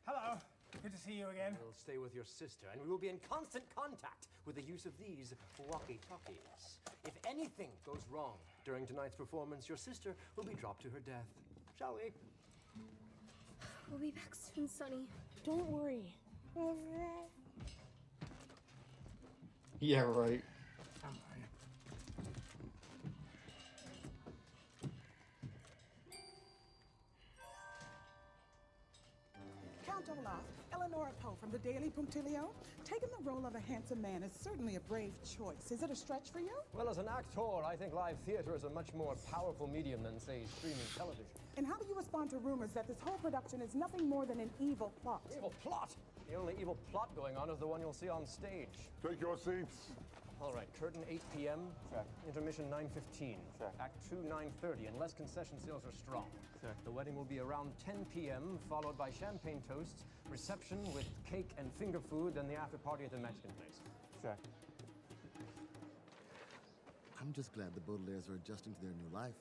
Hello. Good to see you again. will stay with your sister, and we will be in constant contact with the use of these walkie-talkies. If anything goes wrong during tonight's performance, your sister will be dropped to her death. Shall we? We'll be back soon, Sonny. Don't worry. Yeah, right. Kotoloff, Eleanor Poe from the Daily Punctilio. Taking the role of a handsome man is certainly a brave choice. Is it a stretch for you? Well, as an actor, I think live theater is a much more powerful medium than, say, streaming television. And how do you respond to rumors that this whole production is nothing more than an evil plot? Evil plot? The only evil plot going on is the one you'll see on stage. Take your seats. All right, curtain 8 p.m. Check. Intermission 9:15. Check. Act 2 9:30, unless concession sales are strong. Check. The wedding will be around 10 p.m., followed by champagne toasts, reception with cake and finger food, then the after party at the Mexican place. Check. I'm just glad the Baudelaires are adjusting to their new life.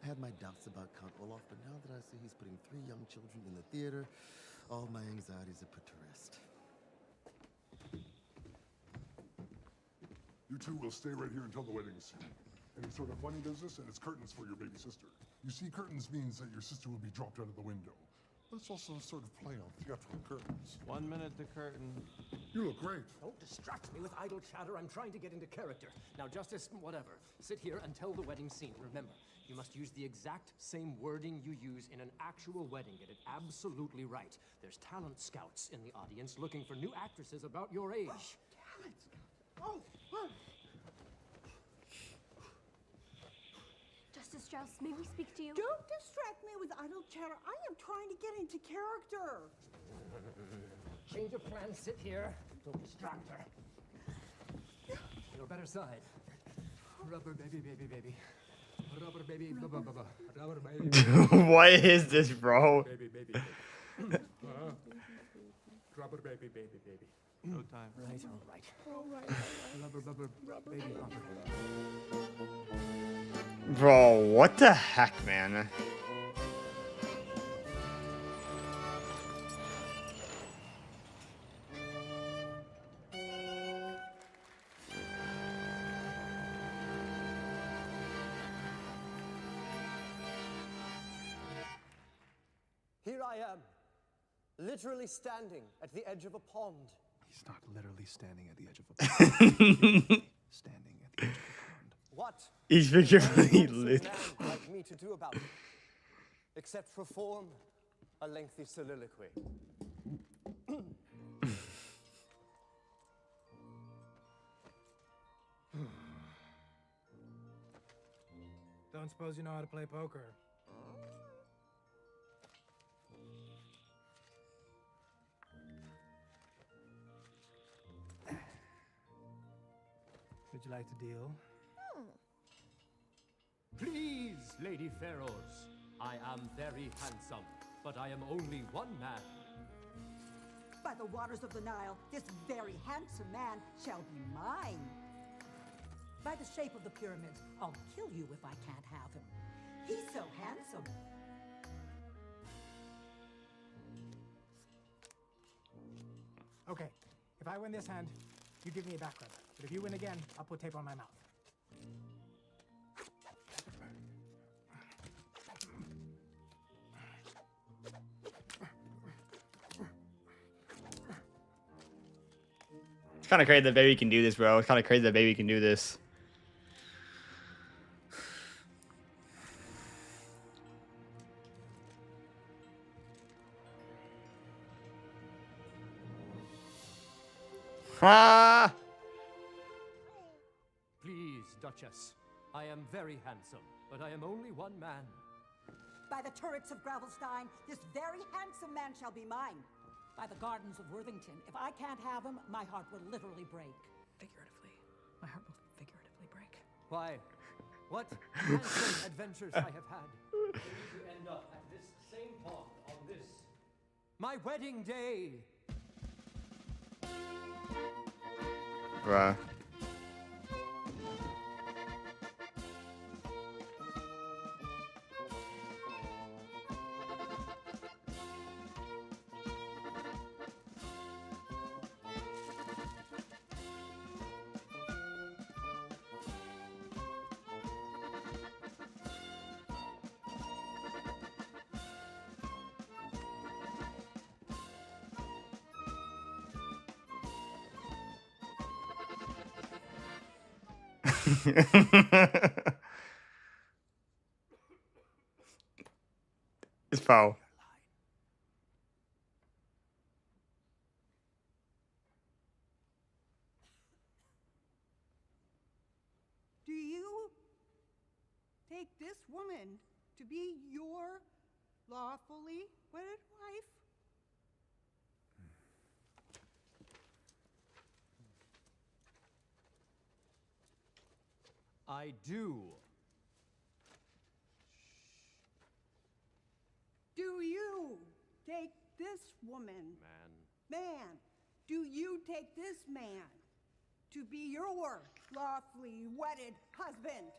I had my doubts about Count Olaf, but now that I see he's putting 3 young children in the theater, all my anxieties are put to rest. You two will stay right here until the wedding scene. Any sort of funny business, and it's curtains for your baby sister. You see, curtains means that your sister will be dropped out of the window. But it's also a sort of play on theatrical curtains. 1 minute to curtain. You look great. Don't distract me with idle chatter. I'm trying to get into character. Now, Justice, whatever. Sit here and tell the wedding scene. Remember, you must use the exact same wording you use in an actual wedding. Get it absolutely right. There's talent scouts in the audience looking for new actresses about your age. Talent scout. Oh, what? Justice Strauss, may we speak to you? Don't distract me with idle chatter. I am trying to get into character. Change of plans. Sit here. Don't distract her. Your better side. Rubber baby, baby, baby. Rubber baby, rubber, rubber. Rubber baby. What is this, bro? Baby, baby, baby. Rubber baby, baby, baby. No time. Right, all right. Rubber, rubber, baby, rubber. Bro, what the heck, man? Here I am, literally standing at the edge of a pond. He's not literally standing at the edge of a pond. Standing at the edge of a pond. What? He's figuratively lit. Man like me to do about it, except perform a lengthy soliloquy. Don't suppose you know how to play poker? Would you like to deal? Please, Lady Pharaohs, I am very handsome, but I am only one man. By the waters of the Nile, this very handsome man shall be mine. By the shape of the pyramids, I'll kill you if I can't have him. He's so handsome. Okay, if I win this hand, you give me a back rub. But if you win again, I'll put tape on my mouth. It's kind of crazy that baby can do this, bro. It's kind of crazy that baby can do this. Ah! Please, Duchess, I am very handsome, but I am only one man. By the turrets of Gravelstein, this very handsome man shall be mine. By the gardens of Worthington, if I can't have him, my heart will literally break. Figuratively. My heart will figuratively break. Why, what handsome adventures I have had. To end up at this same pond on this, my wedding day. Bruh. It's foul. to be your lawfully wedded wife? I do. Do you take this woman? Man, do you take this man to be your lawfully wedded husband?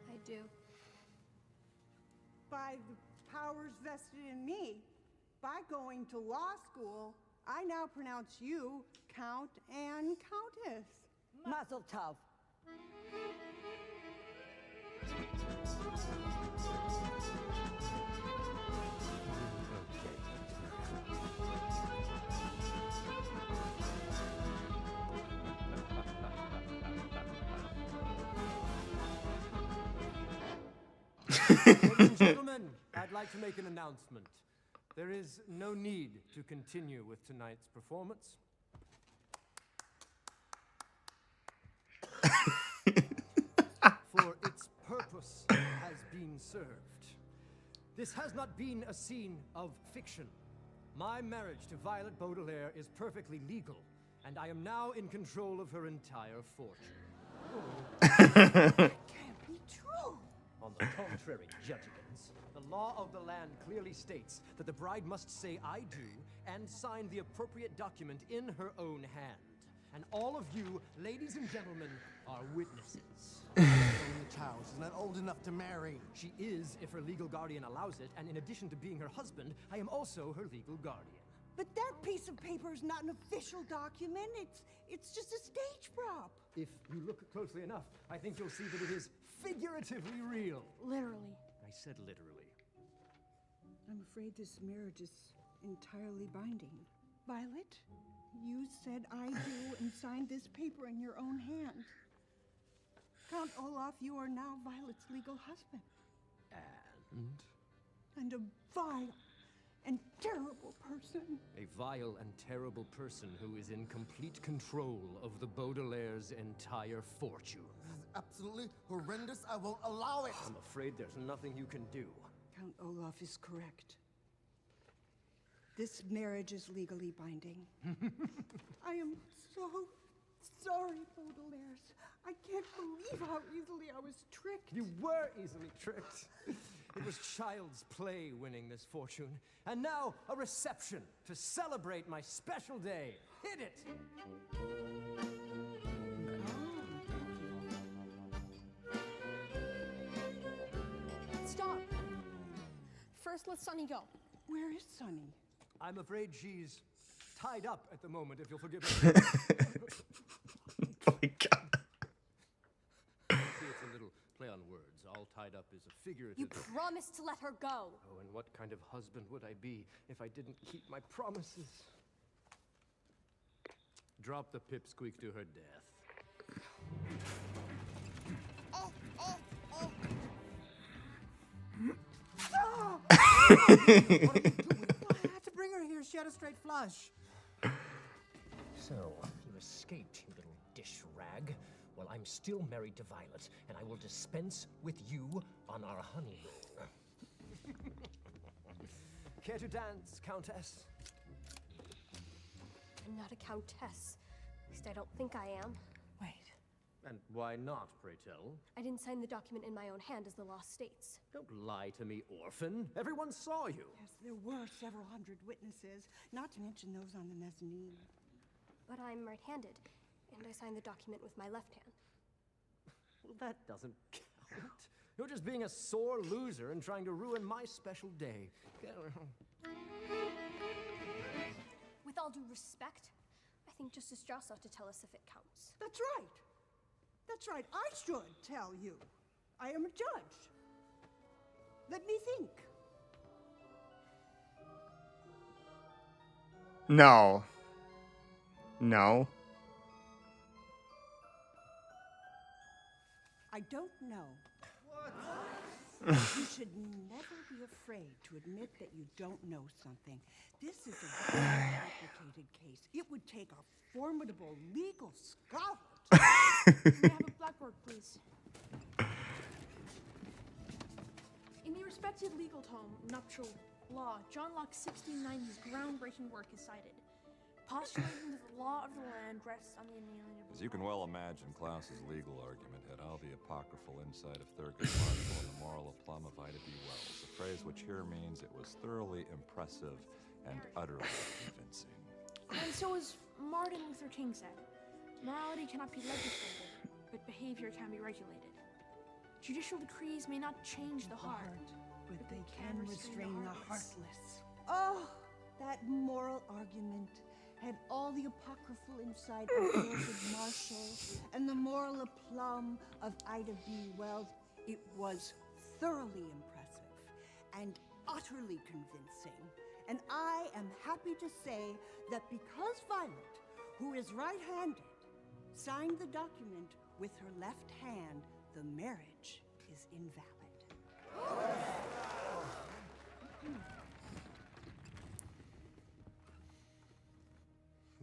I do. By the powers vested in me, by going to law school, I now pronounce you Count and Countess. Mazel tov. Ladies and gentlemen, I'd like to make an announcement. There is no need to continue with tonight's performance. For its purpose has been served. This has not been a scene of fiction. My marriage to Violet Baudelaire is perfectly legal, and I am now in control of her entire fortune. Can't be true. On the contrary, Judgigans, the law of the land clearly states that the bride must say "I do" and sign the appropriate document in her own hand. And all of you, ladies and gentlemen, are witnesses. Only child. She's not old enough to marry. She is, if her legal guardian allows it, and in addition to being her husband, I am also her legal guardian. But that piece of paper is not an official document. It's just a stage prop. If you look closely enough, I think you'll see that it is figuratively real. Literally. I said literally. I'm afraid this marriage is entirely binding. Violet, you said "I do" and signed this paper in your own hand. Count Olaf, you are now Violet's legal husband. And a vile and terrible person. A vile and terrible person who is in complete control of the Baudelaire's entire fortune. This is absolutely horrendous. I won't allow it. I'm afraid there's nothing you can do. Count Olaf is correct. This marriage is legally binding. I am so sorry, Baudelaires. I can't believe how easily I was tricked. You were easily tricked. It was child's play winning this fortune. And now, a reception to celebrate my special day. Hit it! Stop. First, let Sunny go. Where is Sunny? I'm afraid she's tied up at the moment, if you'll forgive me. Oh my God. See, it's a little play on words. All tied up is a figurative. You promised to let her go. Oh, and what kind of husband would I be if I didn't keep my promises? Drop the pipsqueak to her death. I had to bring her here. She had a straight flush. So, you escaped, you little dish rag. Well, I'm still married to Violet, and I will dispense with you on our honeymoon. Care to dance, Countess? I'm not a countess. At least I don't think I am. And why not, pray tell? I didn't sign the document in my own hand, as the law states. Don't lie to me, orphan. Everyone saw you. Yes, there were several hundred witnesses, not to mention those on the mezzanine. But I'm right-handed, and I signed the document with my left hand. Well, that doesn't count. You're just being a sore loser and trying to ruin my special day. With all due respect, I think Justice Strauss ought to tell us if it counts. That's right. That's right. I should tell you. I am a judge. Let me think. No. No. I don't know. You should never be afraid to admit that you don't know something. This is a very complicated case. It would take a formidable legal scholar. May I have a blackboard, please? In the respected legal tome, Nuptial Law, John Locke's 1690s groundbreaking work is cited, postulating that the law of the land rests on the inalienable. As you can well imagine, Klaus's legal argument had all the apocryphal insight of Thurgood Marshall and the moral aplomb of Ida B. Wells, a phrase which here means it was thoroughly impressive and utterly convincing. And so as Martin Luther King said, morality cannot be legislated, but behavior can be regulated. Judicial decrees may not change the heart, but they can restrain the heartless. Oh, that moral argument had all the apocryphal insight of Thurgood Marshall and the moral aplomb of Ida B. Wells. It was thoroughly impressive and utterly convincing. And I am happy to say that because Violet, who is right-handed, signed the document with her left hand, the marriage is invalid.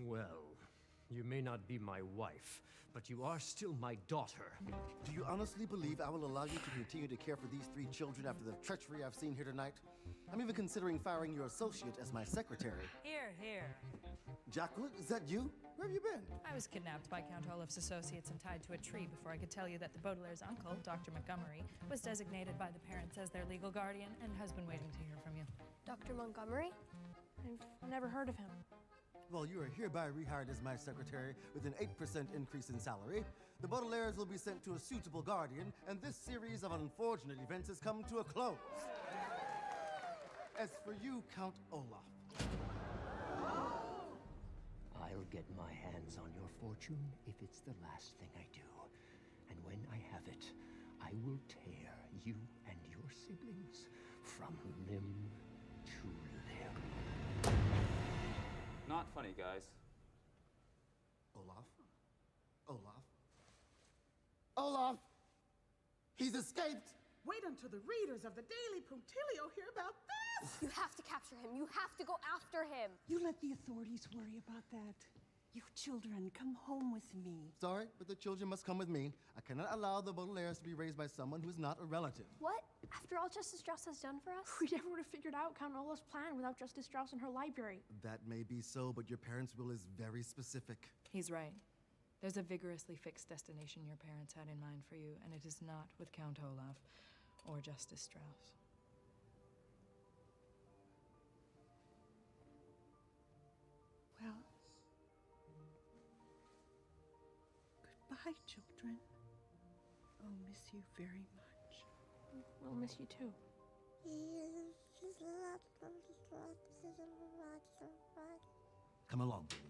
Well, you may not be my wife, but you are still my daughter. Do you honestly believe I will allow you to continue to care for these 3 children after the treachery I've seen here tonight? I'm even considering firing your associate as my secretary. Here, here. Jacqueline, is that you? Where have you been? I was kidnapped by Count Olaf's associates and tied to a tree before I could tell you that the Baudelaire's uncle, Dr. Montgomery, was designated by the parents as their legal guardian and has been waiting to hear from you. Dr. Montgomery? I've never heard of him. Well, you are hereby rehired as my secretary with an 8% increase in salary. The Baudelaires will be sent to a suitable guardian, and this series of unfortunate events has come to a close. As for you, Count Olaf. I'll get my hands on your fortune if it's the last thing I do. And when I have it, I will tear you and your siblings from limb to limb. Not funny, guys. Olaf? Olaf? Olaf! He's escaped! Wait until the readers of the Daily Puntilio hear about this! You have to capture him. You have to go after him. You let the authorities worry about that. You children, come home with me. Sorry, but the children must come with me. I cannot allow the Baudelaires to be raised by someone who is not a relative. What? After all Justice Strauss has done for us? We never would have figured out Count Olaf's plan without Justice Strauss in her library. That may be so, but your parents' will is very specific. He's right. There's a vigorously fixed destination your parents had in mind for you, and it is not with Count Olaf or Justice Strauss. Well, goodbye, children. I'll miss you very much. We'll miss you too. Come along, Baudelaires.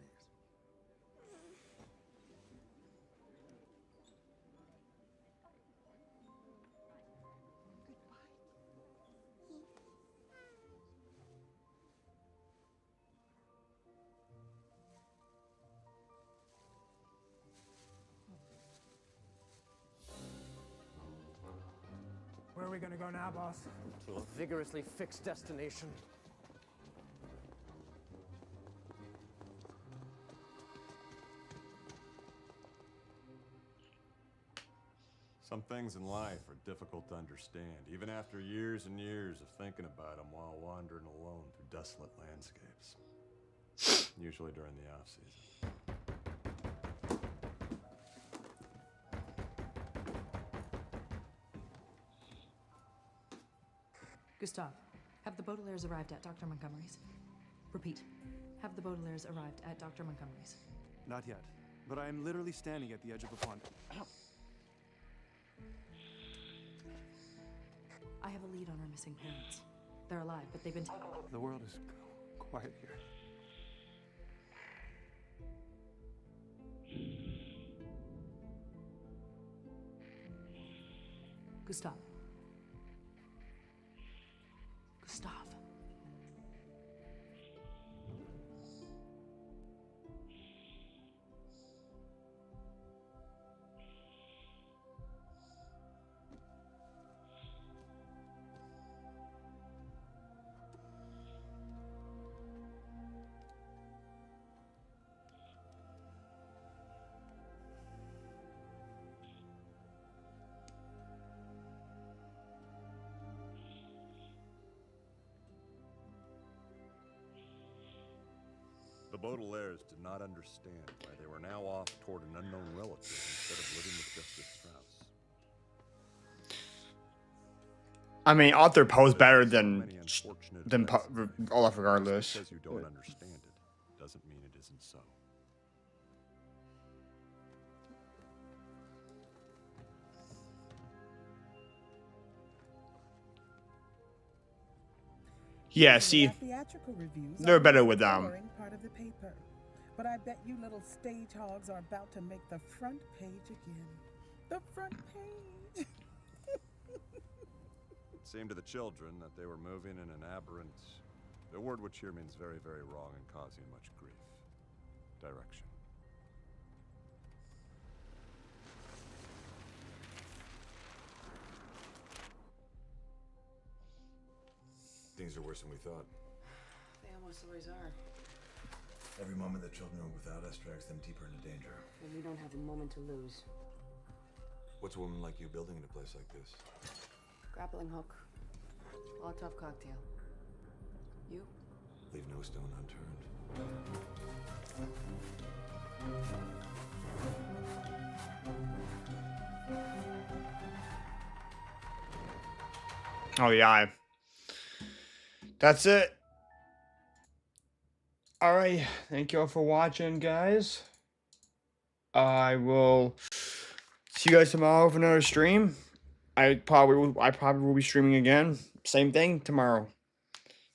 Where are we gonna go now, boss? To a vigorously fixed destination. Some things in life are difficult to understand, even after years and years of thinking about them while wandering alone through desolate landscapes. Usually during the off-season. Gustav, have the Baudelaires arrived at Dr. Montgomery's? Repeat, have the Baudelaires arrived at Dr. Montgomery's? Not yet, but I am literally standing at the edge of a pond. I have a lead on our missing parents. They're alive, but they've been taken. The world is quiet here. Gustav. Gustav. Baudelaires did not understand why they were now off toward an unknown relative instead of living with Justice Strauss. I mean, Arthur Poe's better than Olaf, Just regardless. because you don't understand it doesn't mean it isn't so. Yeah, see, Theatrical reviews they're are better the with boring part of the paper. But I bet you little stage hogs are about to make the front page again. The front page. It seemed to the children that they were moving in an aberrant, the word which here means very, very wrong and causing much grief, direction. Things are worse than we thought. They almost always are. Every moment that children are without us drags them deeper into danger. And we don't have a moment to lose. What's a woman like you building in a place like this? Grappling hook. Molotov cocktail. You? Leave no stone unturned. Oh yeah. That's it. Alright, thank you all for watching, guys. I will see you guys tomorrow for another stream. I probably will be streaming again. Same thing tomorrow.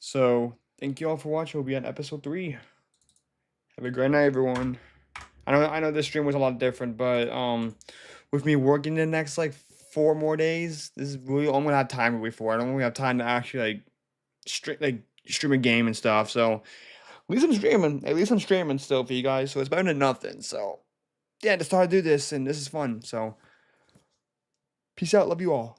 So thank you all for watching. We'll be on episode 3. Have a great night, everyone. I know this stream was a lot different, but with me working the next like 4 more days, this is really all I'm gonna have time before. I don't really have time to actually stream a game and stuff. So at least I'm streaming still for you guys. So it's better than nothing. So yeah, just thought I'd do this, and this is fun. So peace out. Love you all.